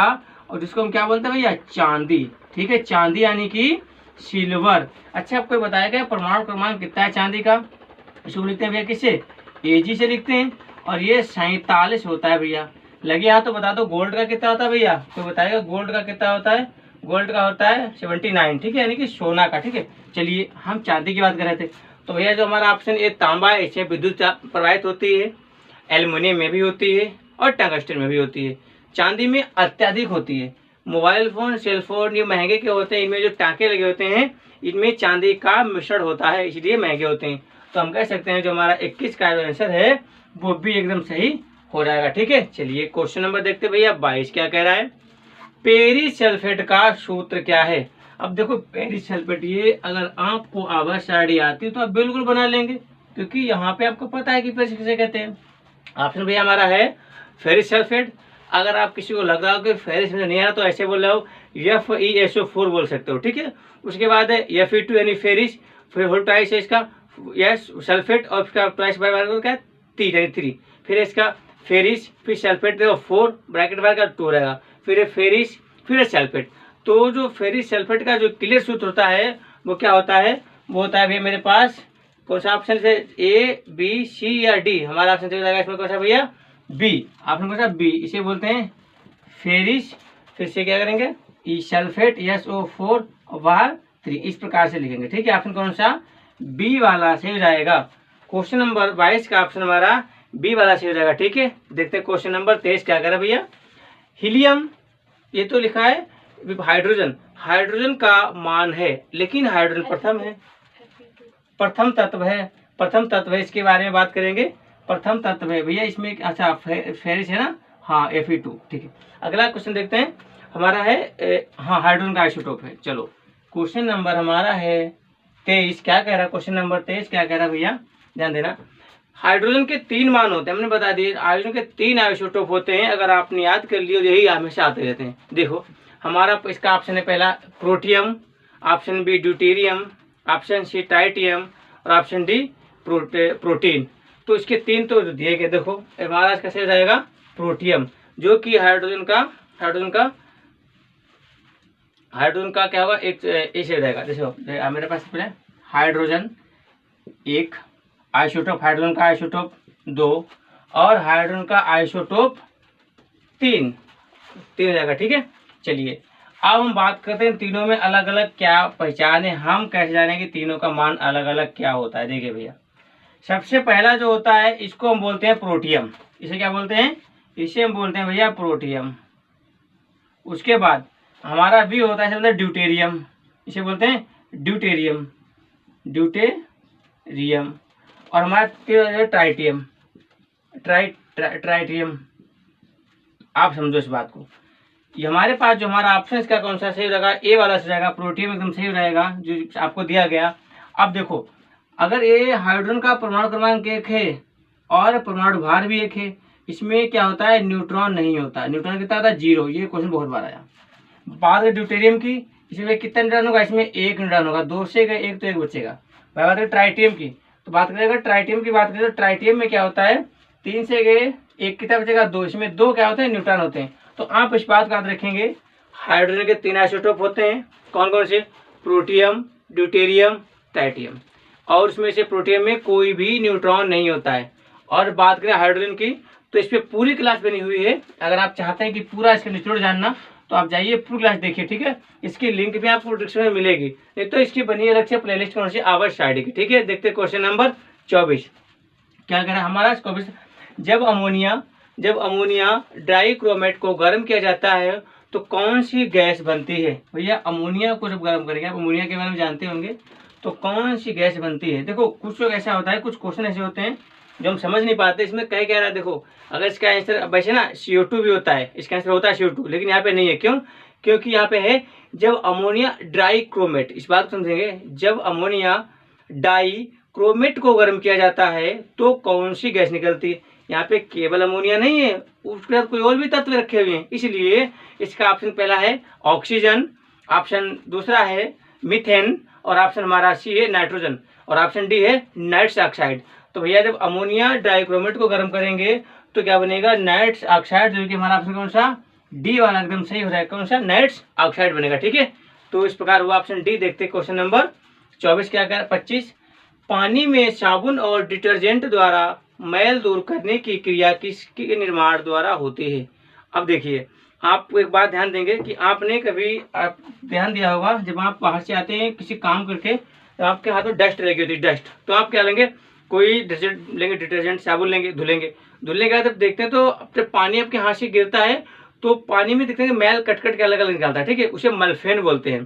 और जिसको हम क्या बोलते हैं भैया, चांदी, ठीक है, चांदी यानी कि सिल्वर। अच्छा आपको बताया गया परमाणु क्रमांक कितना है चांदी का, इसको लिखते हैं भैया किससे, Ag से लिखते हैं, और ये 47 होता है भैया। लगे यहाँ तो बता दो गोल्ड का कितना होता है भैया, कोई बताएगा गोल्ड का कितना होता है, गोल्ड का होता है 79, ठीक है, यानी कि सोना का, ठीक है। चलिए हम चांदी की बात कर रहे थे, तो भैया जो हमारा ऑप्शन ये तांबा है, इससे विद्युत प्रवाहित होती है, एल्युमिनियम में भी होती है और टंगस्टन में भी होती है। चांदी में अत्यधिक होती है। मोबाइल फोन, सेलफोन ये महंगे के होते हैं, इनमें जो टाँके लगे होते हैं इनमें चांदी का मिश्रण होता है, इसलिए महंगे होते हैं। तो हम कह सकते हैं जो हमारा 21 का आंसर है वो भी एकदम सही हो जाएगा, ठीक है। चलिए क्वेश्चन नंबर देखते भैया 22 क्या कह रहा है, पेरिस सल्फेट का सूत्र क्या है। अब देखो पेरिस सल्फेट, ये अगर आपको आवाज आइडिया आती है तो आप बिल्कुल बना लेंगे, क्योंकि यहाँ पे आपको पता है कि पेरिस किसे कहते हैं। ऑप्शन भैया हमारा है फेरिस सल्फेट। अगर आप किसी को लग रहा हो कि फेरिस में नहीं आ रहा तो ऐसे बोल रहे हो FeSO4 बोल सकते हो, ठीक है। उसके बाद है Fe2 यानी फेरिस, फिर होल ट्वाइस है इसका यस सल्फेट, और इसका ट्वाइस बाय बार क्या 3 यानी 3, फिर इसका फेरिस, फिर सल्फेट देखो 4 ब्रैकेट बार का 2 रहेगा, फिर फेरिस, फिर सल्फेट। तो जो फेरिस सल्फेट का जो क्लियर सूत्र होता है वो क्या होता है, वो होता है भैया मेरे पास कौन सा ऑप्शन से, A B C या D। हमारा ऑप्शन हो जाएगा इसमें कौन सा भैया, बी। ऑप्शन कौन सा, बी। इसे बोलते हैं फेरिस, फिर से क्या करेंगे ई सल्फेट SO4 बार 3, इस प्रकार से लिखेंगे, ठीक है। ऑप्शन कौन सा, बी वाला से हो जाएगा। क्वेश्चन नंबर 22 का ऑप्शन हमारा बी वाला से हो जाएगा, ठीक है। देखते हैं क्वेश्चन नंबर 23 क्या करें भैया। हीलियम, ये तो लिखा है हाइड्रोजन, हाइड्रोजन का मान है, लेकिन हाइड्रोजन प्रथम है, प्रथम तत्व है, प्रथम तत्व है, इसके बारे में बात करेंगे। प्रथम तत्व है भैया इसमें, अच्छा फेरिस है ना, हाँ Fe2, ठीक है। अगला क्वेश्चन देखते हैं हमारा है हाँ हाइड्रोजन का आइसोटोप है। चलो क्वेश्चन नंबर हमारा है 23 क्या कह रहा है, क्वेश्चन नंबर 23 क्या कह रहा है भैया, ध्यान देना। हाइड्रोजन के 3 मान होते हैं, हमने बता दिए हाइड्रोजन के 3 आइसोटोप होते हैं। अगर आपने याद कर लिया यही हमेशा आते रहते हैं। देखो हमारा इसका ऑप्शन है पहला protium, option B deuterium, option C tritium और ऑप्शन डी प्रोटीन। तो इसके 3 तो दिए गए। देखो हमारा कैसे हो जाएगा, प्रोटियम, जो कि हाइड्रोजन का क्या होगा, एक ऐसे हो जाएगा। जैसे मेरे पास पहले हाइड्रोजन 1 आइसोटोप, हाइड्रोजन का आइसोटोप 2 और हाइड्रोजन का आइसोटोप 3 हो जाएगा, ठीक है। चलिए अब हम बात करते हैं तीनों में अलग अलग क्या पहचान है, हम कैसे जाने कि तीनों का मान अलग अलग क्या होता है। देखिए भैया सबसे पहला जो होता है इसको हम बोलते हैं प्रोटियम, इसे क्या बोलते हैं, इसे हम बोलते हैं भैया प्रोटियम। उसके बाद हमारा भी होता है इसे बोलते हैं ड्यूटेरियम, इसे बोलते हैं ड्यूटेरियम। और हमारा ट्राइटियम, ट्राइटियम। आप समझो इस बात को। ये हमारे पास जो हमारा ऑप्शन इसका कौन सा सही हो जाएगा, ए वाला सही जाएगा, प्रोटियम एकदम सही हो जाएगा जो आपको दिया गया। अब देखो अगर ये हाइड्रोजन का परमाणु क्रमांक 1 है और परमाणु भार भी 1 है, इसमें क्या होता है न्यूट्रॉन नहीं होता, न्यूट्रॉन कितना होता है 0। ये क्वेश्चन बहुत बार आया। बात है ड्यूटेरियम की, इसमें कितना न्यूट्रॉन होगा, इसमें 1 न्यूट्रॉन होगा, 2 से गए 1 तो 1 बचेगा। बात है ट्राइटियम की, तो बात करेगा ट्राइटियम की बात करें तो ट्राइटियम में क्या होता है 3 से गए 1 कितना बचेगा 2, इसमें 2 क्या होते हैं न्यूट्रॉन होते हैं। तो आप इस बात का याद रखेंगे हाइड्रोजन के 3 आइसोटोप होते हैं, कौन कौन से, प्रोटियम, ड्यूटेरियम, ट्राइटियम। और उसमें से प्रोटियम में कोई भी न्यूट्रॉन नहीं होता है। और बात करें हाइड्रोजन की तो इस पर पूरी क्लास बनी हुई है। अगर आप चाहते हैं कि पूरा इसका निचोड़ जानना तो आप जाइए पूरी क्लास देखिए, ठीक है। इसकी लिंक भी आपको डिस्क्रिप्शन में मिलेगी, नहीं तो इसकी बनी अलग से प्लेलिस्ट कौन सी आवर्स आईडी की, ठीक है। देखते हैं क्वेश्चन नंबर 24 क्या कह रहा है हमारा। जब अमोनिया डाइक्रोमेट को गर्म किया जाता है तो कौन सी गैस बनती है? भैया अमोनिया को जब गर्म करेंगे, आप अमोनिया के बारे में जानते होंगे, तो कौन सी गैस बनती है? देखो कुछ लोग ऐसा होता है, कुछ क्वेश्चन ऐसे होते हैं जो हम समझ नहीं पाते, इसमें कह रहा है। देखो अगर इसका आंसर वैसे ना CO2 भी होता है, इसका आंसर होता है CO2, लेकिन यहाँ पे नहीं है। क्यों? क्योंकि यहाँ पे है जब अमोनिया डाइक्रोमेट, इस बात को समझेंगे, जब अमोनिया डाइक्रोमेट को गर्म किया जाता है तो कौन सी गैस निकलती है? यहाँ पे केवल अमोनिया नहीं है, उसके साथ कोई और भी तत्व रखे हुए हैं, इसलिए इसका ऑप्शन पहला है ऑक्सीजन, ऑप्शन दूसरा है मीथेन, और ऑप्शन हमारा सी है नाइट्रोजन, और ऑप्शन डी है नाइट्रस ऑक्साइड। तो भैया जब अमोनिया डाइक्रोमेट को गर्म करेंगे तो क्या बनेगा? नाइट्रस ऑक्साइड, जो कि हमारा ऑप्शन कौन सा? डी वाला एकदम सही हो जाएगा। कौन सा? नाइट्रस ऑक्साइड बनेगा। ठीक है, तो इस प्रकार हुआ ऑप्शन डी। देखते क्वेश्चन नंबर 24 क्या कर 25। पानी में साबुन और डिटर्जेंट द्वारा मैल दूर करने की क्रिया किसके निर्माण द्वारा होती है? अब देखिए, आप एक बात ध्यान देंगे कि आपने कभी ध्यान दिया होगा, जब आप बाहर से आते हैं किसी काम करके तो आपके हाथ में डस्ट लगी होती है, डस्ट, तो आप क्या लेंगे? कोई डिटर्जेंट लेंगे, डिटर्जेंट साबुन लेंगे, धुलेंगे के बाद जब देखते हैं तो जब पानी आपके हाथ से गिरता है तो पानी में देखते हैं कि मैल कट कट के अलग अलग निकलता है। ठीक है, उसे मलफेन बोलते हैं।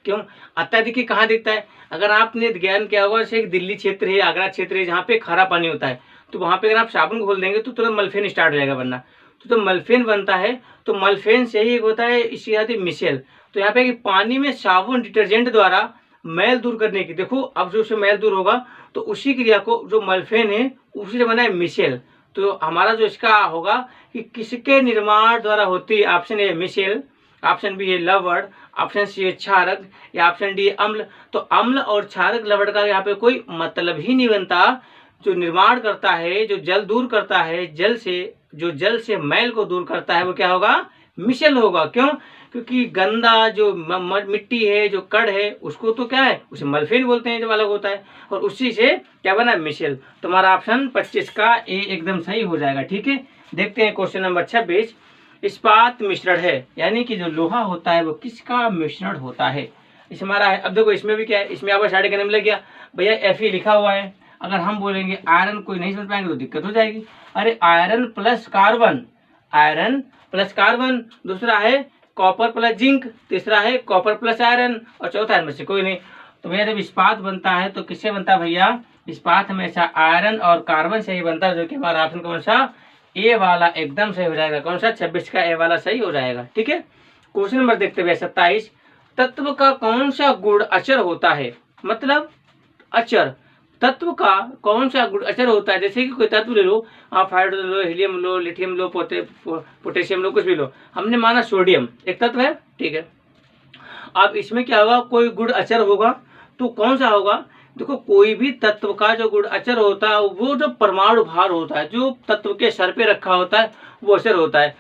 क्यों? अत्यधिक कहाँ दिखता है? अगर आपने ज्ञान किया होगा, जैसे एक दिल्ली क्षेत्र है, आगरा क्षेत्र है, जहाँ पे खारा पानी होता है, तो वहाँ पे अगर आप साबुन खोल देंगे तो तुरंत मलफेन स्टार्ट हो जाएगा बनना। तो मलफेन बनता है, तो मलफेन से ही होता है इसकी आती मिशेल। तो यहाँ पे कि पानी में साबुन डिटर्जेंट द्वारा मैल दूर करने की, देखो अब जो उससे मैल दूर होगा तो उसी क्रिया को जो मलफेन है उसी से बना है मिशेल। तो हमारा जो इसका होगा कि किसके निर्माण द्वारा होती है? Option A micelle, option B है लवण, ऑप्शन सी है क्षारक, या ऑप्शन डी है अम्ल। तो अम्ल और क्षारक लवण का यहाँ पे कोई मतलब ही नहीं बनता। जो निर्माण करता है, जो जल दूर करता है, जल से, जो जल से मैल को दूर करता है, वो क्या होगा? मिशेल होगा। क्यों? क्योंकि गंदा जो मिट्टी है, जो कण है, उसको तो क्या है? उसे मलफेन बोलते हैं, जब अलग होता है, और उसी से क्या बना? मिशेल। तो हमारा ऑप्शन 25 का ए एकदम सही हो जाएगा। ठीक है, देखते हैं क्वेश्चन नंबर 26। इस्पात मिश्रण है, यानी कि जो लोहा होता है वो किसका मिश्रण होता है? इस हमारा है। अब देखो इसमें भी क्या है, इसमें आपका स्टार्ट करने में लग गया, भैया Fe लिखा हुआ है, अगर हम बोलेंगे आयरन, कोई नहीं समझ पाएंगे तो दिक्कत हो जाएगी। अरे iron plus carbon, iron plus carbon, दूसरा है कॉपर प्लस जिंक, तीसरा है कॉपर प्लस आयरन, और चौथा इनमें से कोई नहीं। तो भैया जब इस्पात बनता है तो किससे बनता है भैया? इस्पात हमेशा आयरन और कार्बन से ही बनता है, जो कि हमारा ऑप्शन कौन सा? ए वाला एकदम सही हो जाएगा। कौन सा? 26 का ए वाला सही हो जाएगा। ठीक है, क्वेश्चन नंबर देखते हुए 27। तत्व का कौन सा गुण अचर होता है? मतलब अचर, तत्व का कौन सा गुण अचर होता है? जैसे कि कोई तत्व ले लो, आप हाइड्रोजन लो, हीलियम लो, लिथियम लो, पोटेशियम लो, कुछ भी लो। हमने माना सोडियम एक तत्व है, ठीक है। अब इसमें क्या होगा? कोई गुण अचर होगा, तो कौन सा होगा? देखो कोई भी तत्व का जो गुण अचर होता है वो जो परमाणु भार होता है, जो तत्व के सर पे रखा होता है, वो अचर होता है।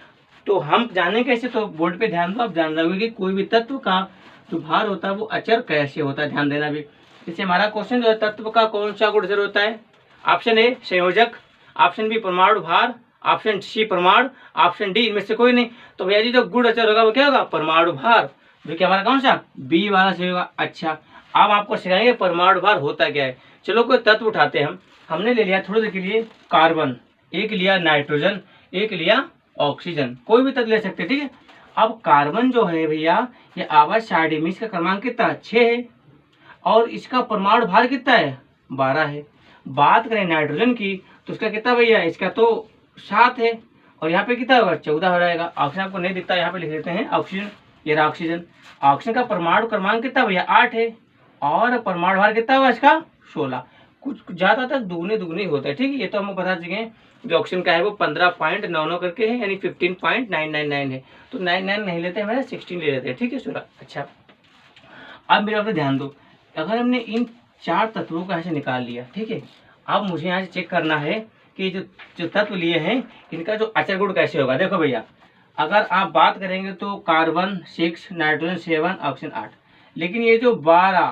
तो हम जाने कैसे? तो बोर्ड पे ध्यान दो, आप जान रहे कि कोई भी तत्व का जो भार होता है वो अचर कैसे होता है, ध्यान देना भी। इससे हमारा क्वेश्चन जो है, तत्व का कौन सा गुण अचर होता है? ऑप्शन ए संयोजक, ऑप्शन बी परमाणु भार, ऑप्शन सी परमाणु, ऑप्शन डी इनमें से कोई नहीं। तो भैया जी जो गुण अचर होगा वो क्या होगा? परमाणु भार, जो कि हमारा कौन सा? बी वाला सही होगा। अच्छा, अब आपको सिखाएंगे परमाणु भार होता क्या है। चलो कोई तत्व उठाते हैं हमने ले लिया थोड़ी देर के लिए कार्बन, एक लिया नाइट्रोजन, एक लिया ऑक्सीजन, कोई भी तत्व ले सकते हैं, ठीक है। अब कार्बन जो है भैया, ये आवाज साइड में, इसका क्रमांक कितना? 6 है, और इसका परमाणु भार कितना है? 12 है। बात करें नाइट्रोजन की तो उसका कितना भैया? इसका तो 7 है, और यहाँ पे कितना होगा? 14 हो जाएगा। ऑक्सीजन आपको नहीं दिखता, यहाँ पे लिख देते हैं ऑक्सीजन, ये रहा ऑक्सीजन। ऑक्सीजन का परमाणु क्रमांक कितना भैया? 8 है, और परमाणु भार कितना हुआ इसका? 16। कुछ ज्यादातर दुगने होता है, ठीक है। ये तो हमको बता चुके जो ऑक्सीजन का है वो 15.99 करके है, यानी 15.999 है। तो 99 नहीं लेते हमारे 16 ले लेते हैं, ठीक है 16। अच्छा, अब मेरे पे ध्यान दो, अगर हमने इन 4 तत्वों को ऐसे निकाल लिया, ठीक है। अब मुझे यहाँ से चेक करना है कि जो तत्व लिए हैं इनका जो अचर गुण कैसे होगा। देखो भैया, अगर आप बात करेंगे तो कार्बन 6, नाइट्रोजन 7, ऑक्सीजन 8, लेकिन ये जो 12,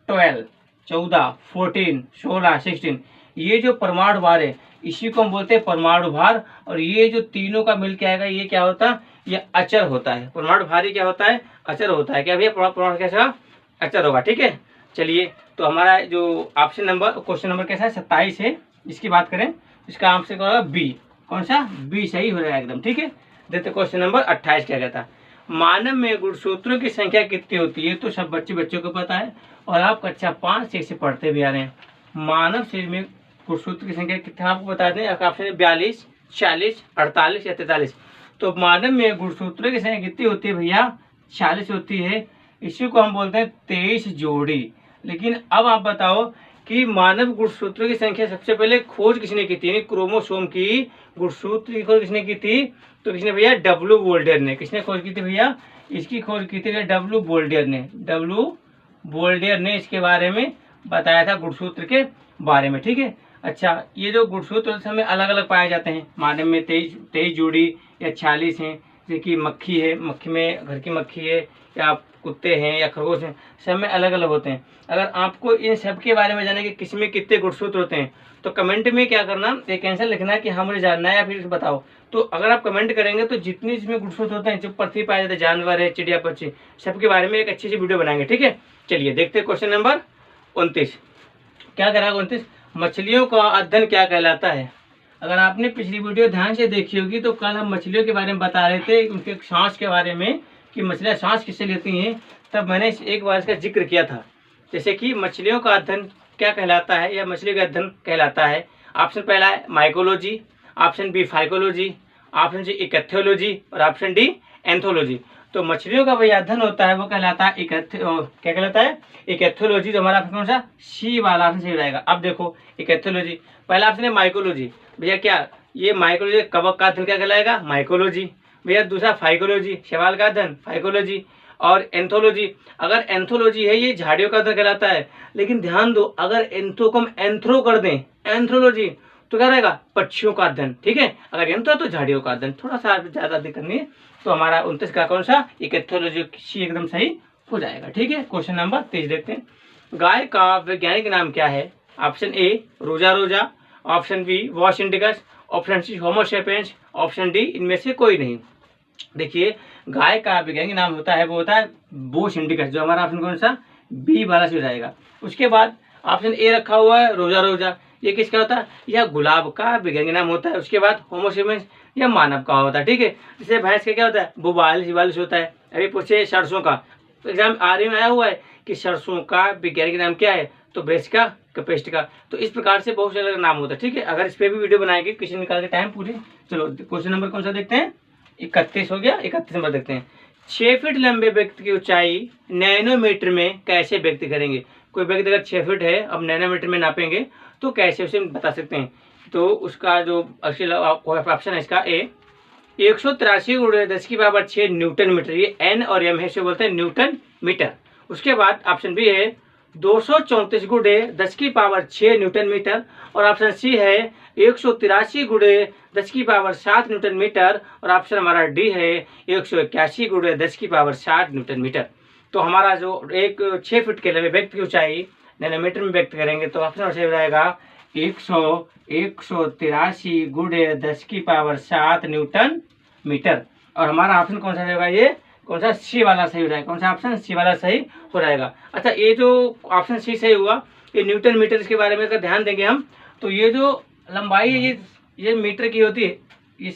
12, 14, 14, 16, 16, ये जो परमाणु भार है इसी को हम बोलते हैं परमाणु भार। और ये जो तीनों का मिल के आएगा ये क्या होता है? ये अचर होता है। परमाणु भार ही क्या होता है? अचर होता है। क्या भैया? परमाणु कैसा? अचर होगा, ठीक है। चलिए, तो हमारा जो ऑप्शन नंबर, क्वेश्चन नंबर कैसा है? 27 है। इसकी बात करें इसका आंसर क्या होगा? बी। कौन सा? बी सही हो जाएगा एकदम। ठीक है, देखते क्वेश्चन नंबर 28 क्या कहता है। मानव में गुणसूत्रों की संख्या कितनी होती है? तो सब बच्चों को पता है और आप कक्षा 5 6 से पढ़ते भी आ रहे हैं। मानव शरीर में गुणसूत्र की संख्या कितनी आपको बता दें। ऑप्शन है 42, 40, 48 या 43। तो मानव में गुणसूत्रों की संख्या कितनी होती है भैया? 40 होती है। इसी को हम बोलते हैं 23 जोड़ी। लेकिन अब आप बताओ कि मानव गुणसूत्रों की संख्या सबसे पहले खोज किसने की थी? क्रोमोसोम की गुणसूत्र की खोज किसने की थी? तो किसने भैया? डब्ल्यू बोल्डियर ने। किसने खोज की थी भैया? इसकी खोज की थी डब्ल्यू बोल्डियर ने। डब्ल्यू बोल्डियर ने इसके बारे में बताया था, गुणसूत्र के बारे में। ठीक है, अच्छा, ये जो गुणसूत्र हमें अलग अलग पाए जाते हैं मानव में 23 जोड़ी या 40 हैं। जैसे कि मक्खी है, मक्खी में घर की मक्खी है, या कुत्ते हैं या खरगोश हैं, सब में अलग अलग होते हैं। अगर आपको इन सब के बारे में जानना है कि किसमें कितने गुणसूत्र होते हैं, तो कमेंट में क्या करना, एक आंसर लिखना है कि हाँ मुझे जानना है या फिर बताओ। तो अगर आप कमेंट करेंगे तो जितनी इसमें गुणसूत्र होते हैं, जो पृथ्वी पाए जाते हैं, जानवर है, चिड़िया पक्षी, सबके बारे में एक अच्छी सी वीडियो बनाएंगे। ठीक है, चलिए देखते हैं क्वेश्चन नंबर 29 क्या कह रहा है। 29, मछलियों का अध्ययन क्या कहलाता है? अगर आपने पिछली वीडियो ध्यान से देखी होगी तो कल हम मछलियों के बारे में बता रहे थे, उनके सांस के बारे में कि मछलियाँ सांस किससे लेती हैं। तब मैंने एक बार इसका जिक्र किया था, जैसे कि मछलियों का अध्ययन क्या कहलाता है या मछलियों का अध्ययन कहलाता है। ऑप्शन पहला है mycology, option B phycology, option C ichthyology और ऑप्शन डी एंथोलॉजी। तो मछलियों का वही अध्ययन होता है वो कहलाता है क्या कहलाता है? इकैथियोलॉजी। तो हमारा कौन सा? सी वाला ऑप्शन सही हो जाएगा। अब देखो इकैथियोलॉजी, पहला ऑप्शन है माइकोलॉजी। भैया क्या ये माइकोलॉजी कवक का अध्ययन क्या कहलाएगा? माइकोलॉजी। भैया दूसरा फाइकोलॉजी, शैवाल का अध्ययन, फाइकोलॉजी। और एंथोलॉजी, अगर एंथोलॉजी है ये झाड़ियों का अध्ययन कहलाता है। लेकिन ध्यान दो, अगर एंथो को हम एंथ्रो कर दें, एंथ्रोलॉजी, तो क्या रहेगा? पक्षियों का अध्ययन। ठीक है, अगर एंथो तो झाड़ियों का अध्ययन, थोड़ा सा ज्यादा अध्ययन करनी है। तो हमारा 29 का कौन सा? इकैथियोलॉजी एकदम सही हो जाएगा। ठीक है, क्वेश्चन नंबर 23 देखते हैं। गाय का वैज्ञानिक नाम क्या है? Option A Rosa rosa, option B Bos indicus, option C Homo sapiens, option D इनमें से कोई नहीं। देखिए गाय का वैज्ञानिक नाम होता है वो होता है बोस इंडिकस, जो हमारा ऑप्शन कौन सा? बी वाला से हो जाएगा। उसके बाद ऑप्शन ए रखा हुआ है रोजा रोजा, ये किसका होता है? यह गुलाब का वैज्ञानिक नाम होता है। उसके बाद होमो सेपियंस यह मानव का होता है। ठीक है, जैसे भैंस का क्या होता है? वो 42 होता है। अभी पूछे सरसों का, एग्जाम आर में आया हुआ है कि सरसों का वैज्ञानिक नाम क्या है? तो ब्रेस्ट का, पेस्ट का। तो इस प्रकार से बहुत से अलग नाम होता है। ठीक है, अगर इस पे भी वीडियो बनाएंगे क्वेश्चन निकाल के टाइम पूरे। चलो क्वेश्चन नंबर कौन सा देखते हैं? 31 हो गया। 31 नंबर देखते हैं। 6 फीट लंबे व्यक्ति की ऊंचाई नैनोमीटर में कैसे व्यक्त करेंगे? कोई व्यक्ति अगर 6 फीट है, अब नैनोमीटर में नापेंगे तो कैसे उसे बता सकते हैं? तो उसका जो ऑप्शन है इसका ए 183 × 10⁻6 न्यूटन मीटर। ये एन और एम है, इसे बोलते हैं न्यूटन मीटर। उसके बाद ऑप्शन बी है 234 × 10⁻6 न्यूटन मीटर। और ऑप्शन सी है 183 × 10⁻7 न्यूटन मीटर। और ऑप्शन हमारा डी है 181 × 10⁻60 न्यूटन मीटर। तो हमारा जो एक 6 फीट के लंबे व्यक्ति की ऊंचाई नैनोमीटर में व्यक्त करेंगे तो ऑप्शन सही हो जाएगा 183 × 10⁻7 न्यूटन मीटर। और हमारा ऑप्शन कौन सा रहेगा? ये कौन सा? सी वाला सही हो जाएगा। कौन सा ऑप्शन? सी वाला सही हो जाएगा। अच्छा, ये जो ऑप्शन सी सही हुआ, ये न्यूटन मीटर, इसके बारे में अगर ध्यान देंगे हम तो ये जो लंबाई है ये मीटर की होती है। ये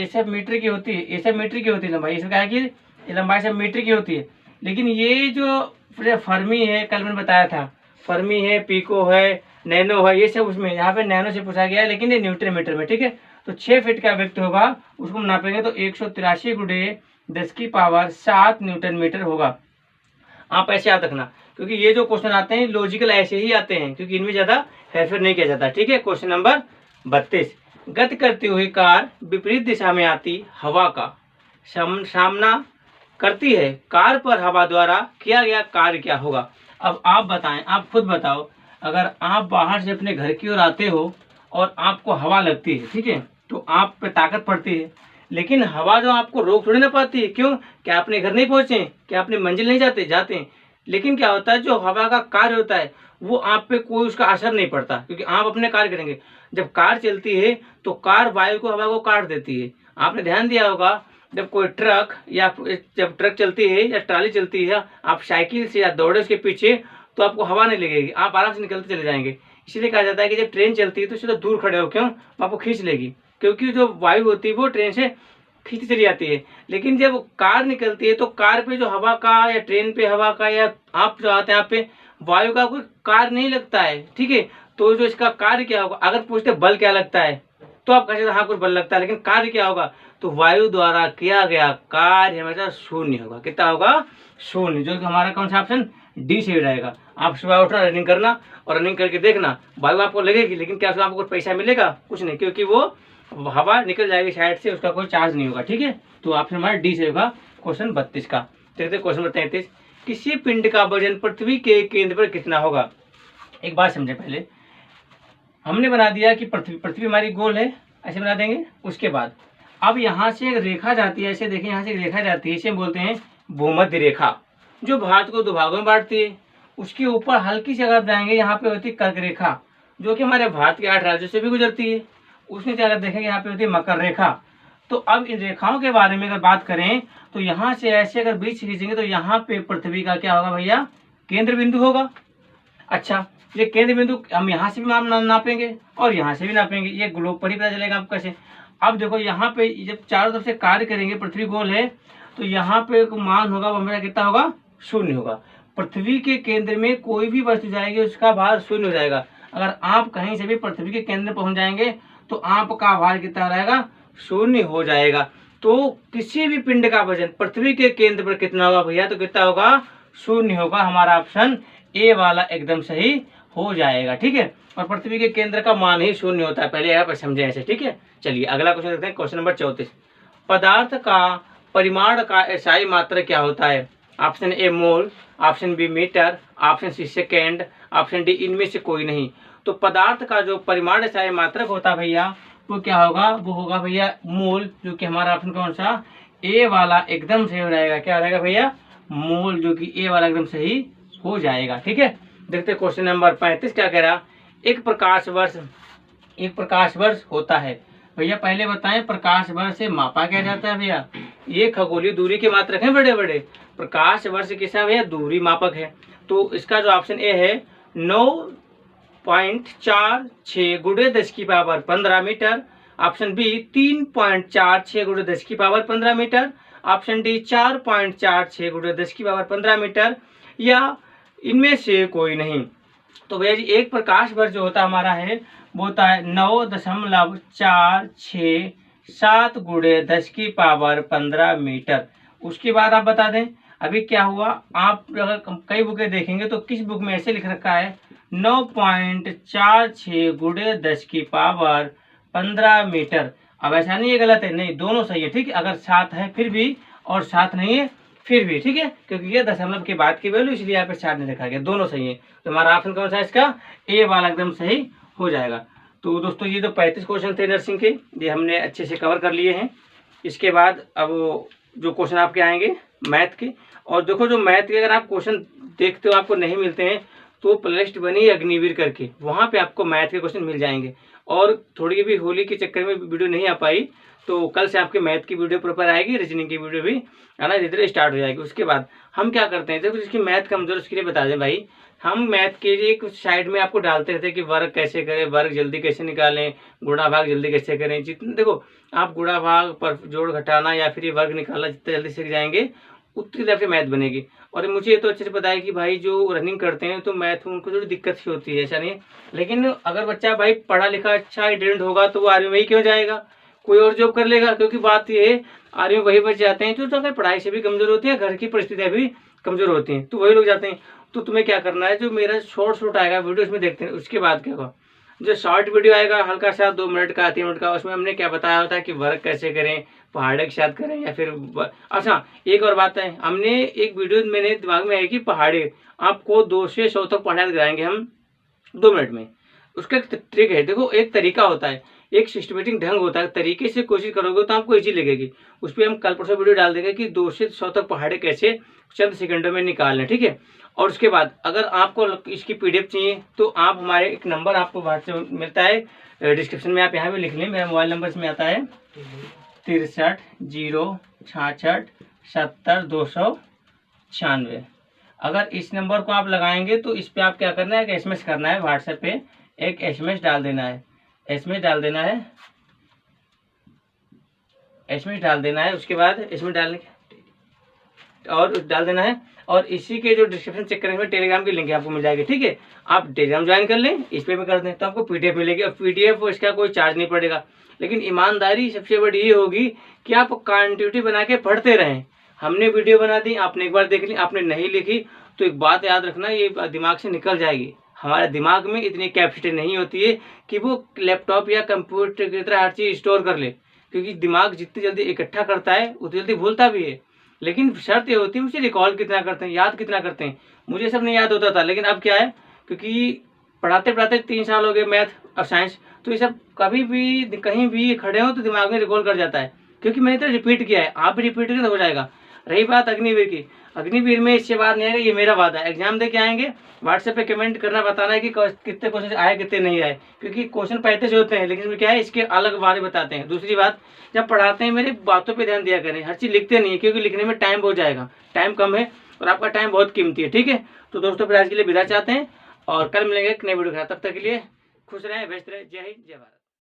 सब मीटर की होती है, ये सब मीटर की होती है लंबाई। इसमें क्या है कि ये लंबाई सब मीटर की होती है। लेकिन ये जो फर्मी है, कल मैंने बताया था, फर्मी है, पीको है, नैनो है, ये सब उसमें यहाँ पे नैनो से पूछा गया है, लेकिन ये न्यूटन मीटर में। ठीक है, तो 6 फीट का व्यक्त होगा, उसको हम नापेंगे तो 183 × 10⁻7 न्यूटन मीटर होगा। आप ऐसे याद रखना, क्योंकि ये जो क्वेश्चन आते हैं लॉजिकल ऐसे ही आते हैं, क्योंकि इनमें ज्यादा हेरफेर नहीं किया जाता। ठीक है, क्वेश्चन नंबर 32। गति करती हुई कार विपरीत दिशा में आती हवा का सामना करती है, कार पर हवा द्वारा किया गया कार्य क्या होगा? अब आप बताएं, आप खुद बताओ, अगर आप बाहर से अपने घर की ओर आते हो और आपको हवा लगती है, ठीक है, तो आप पे ताकत पड़ती है, लेकिन हवा जो आपको रोक थोड़ी ना पाती है। क्यों? क्या अपने घर नहीं पहुंचे? क्या अपनी मंजिल नहीं जाते हैं? लेकिन क्या होता है, जो हवा का कार्य होता है वो आप पे कोई उसका असर नहीं पड़ता, क्योंकि आप अपने कार्य करेंगे। जब कार चलती है तो कार वायु को, हवा को काट देती है। आपने ध्यान दिया होगा, जब कोई ट्रक या जब ट्रक चलती है या ट्राली चलती है, आप साइकिल से या दौड़े उसके पीछे, तो आपको हवा नहीं लगेगी, आप आराम से निकलते चले जाएंगे। इसलिए कहा जाता है कि जब ट्रेन चलती है तो सीधा दूर खड़े हो, क्यों, वो आपको खींच लेगी, क्योंकि जो वायु होती है वो ट्रेन से खींचती चली जाती है। लेकिन जब कार निकलती है तो कार पे जो हवा का या ट्रेन पे हवा का या आप जो आते हैं यहाँ पे वायु का कोई कार्य नहीं लगता है, ठीक है। तो जो इसका कार्य क्या होगा, अगर पूछते बल क्या लगता है तो आप कहेंगे हाँ कुछ बल लगता है, लेकिन कार्य क्या होगा, तो वायु द्वारा किया गया कार्य हमेशा शून्य होगा। कितना होगा, शून्य, जो कि हमारा कौन सा ऑप्शन डी से रहेगा। आप सुबह उठना, रनिंग करना और रनिंग करके देखना, वायु आपको लगेगी, लेकिन क्या उसमें आपको कुछ पैसा मिलेगा, कुछ नहीं, क्योंकि वो हवा निकल जाएगी साइड से, उसका कोई चार्ज नहीं होगा, ठीक है। तो ऑप्शन हमारा डी से होगा क्वेश्चन 32 का। देखते हैं क्वेश्चन नंबर 33, किसी पिंड का वजन पृथ्वी के केंद्र पर कितना होगा। एक बात समझे, पहले हमने बना दिया कि पृथ्वी हमारी गोल है, ऐसे बना देंगे। उसके बाद अब यहाँ से एक रेखा जाती है, ऐसे देखें, यहाँ से एक रेखा जाती है, इसे बोलते हैं भूमध्य रेखा, जो भारत को 2 भागों में बांटती है। उसके ऊपर हल्की से अगर जाएंगे, यहाँ पे होती है कर्क रेखा, जो कि हमारे भारत के 8 राज्यों से भी गुजरती है। उसमें अगर देखेंगे यहाँ पे होती है मकर रेखा। तो अब इन रेखाओं के बारे में अगर बात करें तो यहाँ से ऐसे अगर बीच खींचेंगे तो यहाँ पे पृथ्वी का क्या होगा भैया, केंद्र बिंदु होगा। अच्छा, ये केंद्र बिंदु हम यहाँ से भी नापेंगे और यहाँ से भी नापेंगे, ये ग्लोब पर ही पता चलेगा आपको कैसे। अब देखो यहाँ पे जब चारों तरफ से कार्य करेंगे, पृथ्वी गोल है, तो यहाँ पे एक मान होगा, वो हमेशा कितना होगा, शून्य होगा। पृथ्वी के केंद्र में कोई भी वस्तु जाएगी उसका भार शून्य हो जाएगा। अगर आप कहीं से भी पृथ्वी के केंद्र पहुंच जाएंगे तो आपका भार कितना रहेगा, शून्य हो जाएगा। तो किसी भी पिंड का वजन पृथ्वी के केंद्र पर कितना होगा भैया, तो कितना होगा, शून्य होगा। हमारा ऑप्शन ए वाला एकदम सही हो जाएगा, ठीक है। और पृथ्वी के केंद्र का मान ही शून्य होता है, पहले आप समझे ऐसे, ठीक है। चलिए अगला क्वेश्चन देखते हैं, क्वेश्चन नंबर 34, पदार्थ का परिमाण का एसआई मात्रक क्या होता है। Option A mole, option B metre, option C second, option D इनमें से कोई नहीं। तो पदार्थ का जो परिमाण एसआई मात्रक होता है भैया, वो क्या होगा, वो होगा भैया मोल, जो कि हमारा ऑप्शन कौन सा, ए वाला एकदम सही हो जाएगा। क्या रहेगा भैया, मोल, जो कि ए वाला एकदम सही हो जाएगा, ठीक है। देखते क्वेश्चन नंबर 35 क्या कह रहा, एक प्रकाश वर्ष होता है भैया। पहले बताएं प्रकाश वर्ष से मापा क्या जाता है भैया, ये खगोलीय दूरी के मात्रक हैं बड़े बड़े। प्रकाश वर्ष किसा भैया, दूरी मापक है। तो इसका जो ऑप्शन ए है 9.46 × 10⁻15 metre, option B 3.46 × 10⁻15 metre, option D 4.46 × 10⁻15 metre, या इनमें से कोई नहीं। तो भैया जी एक प्रकाश वर्ष जो होता हमारा है वो होता है 9.467 × 10⁻15 मीटर। उसके बाद आप बता दें अभी क्या हुआ, आप अगर कई बुकें देखेंगे तो किस बुक में ऐसे लिख रखा है 9.46 × 10⁻15 मीटर। अब ऐसा नहीं है गलत है, नहीं, दोनों सही है, ठीक है। अगर 7 है फिर भी और 7 नहीं है फिर भी, ठीक है, क्योंकि ये दशमलव के बाद की वैल्यू, इसलिए यहाँ पे 4 नहीं लिखा गया, दोनों सही है। तो हमारा ऑप्शन कौन सा है इसका, ए वाला एकदम सही हो जाएगा। तो दोस्तों ये तो 35 क्वेश्चन थे नर्सिंग के, ये हमने अच्छे से कवर कर लिए हैं। इसके बाद अब जो क्वेश्चन आपके आएंगे मैथ के, और देखो जो मैथ के अगर आप क्वेश्चन देखते हो आपको नहीं मिलते हैं तो प्लेलिस्ट बनी अग्निवीर करके, वहाँ पे आपको मैथ के क्वेश्चन मिल जाएंगे। और थोड़ी भी होली के चक्कर में वीडियो नहीं आ पाई तो कल से आपके मैथ की वीडियो प्रॉपर आएगी, रीजनिंग की वीडियो भी आना धीरे धीरे स्टार्ट हो जाएगी। उसके बाद हम क्या करते हैं, देखो जिसकी मैथ कमजोर उसके लिए बता दें भाई, हम मैथ के लिए कुछ साइड में आपको डालते रहते हैं कि वर्ग कैसे करें, वर्ग जल्दी कैसे निकालें, गुणा भाग जल्दी कैसे करें। जितने देखो आप गुणा भाग पर जोड़ घटाना या फिर वर्ग निकालना जितने जल्दी सीख जाएंगे उतनी देर से मैथ बनेगी। और मुझे तो अच्छे से पता है कि भाई जो रनिंग करते हैं तो मैथ में उनको थोड़ी दिक्कत ही होती है, ऐसा नहीं है। लेकिन अगर बच्चा भाई पढ़ा लिखा अच्छा इंटेलिजेंट होगा तो वो आर्मी में ही क्यों जाएगा, कोई और जॉब कर लेगा। क्योंकि बात ये है आर्मी में वही बच जाते हैं जो अगर पढ़ाई से भी कमजोर होती है, घर की परिस्थितियाँ भी कमजोर होती हैं, तो वही लोग जाते हैं। तो तुम्हें क्या करना है, जो मेरा शॉर्ट आएगा वीडियो उसमें देखते हैं। उसके बाद क्या होगा, जो शॉर्ट वीडियो आएगा हल्का सा 2 मिनट का 3 मिनट का, उसमें हमने क्या बताया होता है कि वर्क कैसे करें, पहाड़े के साथ करें या फिर अच्छा एक और बात है, हमने एक वीडियो मेरे दिमाग में है कि पहाड़े आपको 2 से 100 तक पढ़ाई कराएंगे हम 2 मिनट में। उसका एक ट्रिक है, देखो एक तरीका होता है, एक सिस्टमेटिक ढंग होता है, तरीके से कोशिश करोगे तो आपको इजी लगेगी। उस पर हम कल परसों वीडियो डाल देंगे कि 2 से 100 तक पहाड़े कैसे चंद सेकंडों में निकालने, ठीक है। और उसके बाद अगर आपको इसकी पीडीएफ चाहिए तो आप हमारे एक नंबर आपको व्हाट्सएप मिलता है डिस्क्रिप्शन में, आप यहाँ भी लिख लें, मेरा मोबाइल नंबर इसमें आता है 63 066 70 296। अगर इस नंबर को आप लगाएंगे तो इस पे आप क्या करना है कि SMS करना है व्हाट्सएप पे एक एसएमएस डाल देना है, एसएमएस डाल देना है, एसएमएस डाल देना है। उसके बाद एसएमएस डालने और डाल देना है, और इसी के जो डिस्क्रिप्शन चेक करेंगे टेलीग्राम की लिंक आपको मिल जाएगी, ठीक है। आप टेलीग्राम ज्वाइन कर लें, इस पे भी कर दें तो आपको पीडीएफ मिलेगी, और पीडीएफ इसका कोई चार्ज नहीं पड़ेगा। लेकिन ईमानदारी सबसे बड़ी ये होगी कि आप कंटिन्यूटी बना के पढ़ते रहें। हमने वीडियो बना दी, आपने एक बार देख ली, आपने नहीं लिखी तो एक बात याद रखना, ये दिमाग से निकल जाएगी। हमारे दिमाग में इतनी कैपेसिटी नहीं होती है कि वो लैपटॉप या कंप्यूटर की तरह हर चीज़ स्टोर कर ले, क्योंकि दिमाग जितनी जल्दी इकट्ठा करता है उतनी जल्दी भूलता भी है। लेकिन शर्त ये होती है मुझे रिकॉल कितना करते हैं, याद कितना करते हैं। मुझे सब नहीं याद होता था, लेकिन अब क्या है, क्योंकि पढ़ाते पढ़ाते 3 साल हो गए मैथ और साइंस, तो ये सब कभी भी कहीं भी खड़े हो तो दिमाग में रिकॉल कर जाता है, क्योंकि मैंने तो रिपीट किया है। आप भी रिपीट करें तो हो जाएगा। रही बात अग्निवीर की, अग्निवीर में इससे बात नहीं आएगा, ये मेरा वादा है। एग्जाम दे के आएंगे, व्हाट्सएप पे कमेंट करना, बताना है कि कितने क्वेश्चन आए कितने नहीं आए, क्योंकि क्वेश्चन पहले से होते हैं, लेकिन क्या है इसके अलग बारे बताते हैं। दूसरी बात, जब पढ़ाते हैं मेरी बातों पे ध्यान दिया करें, हर चीज़ लिखते नहीं है, क्योंकि लिखने में टाइम बहुत जाएगा, टाइम कम है और आपका टाइम बहुत कीमती है, ठीक है। तो दोस्तों फिर आज के लिए विदा चाहते हैं, और कल मिलेंगे एक नए वीडियो के साथ। तब तक के लिए खुश रहें, व्यस्त रहें। जय हिंद, जय भारत।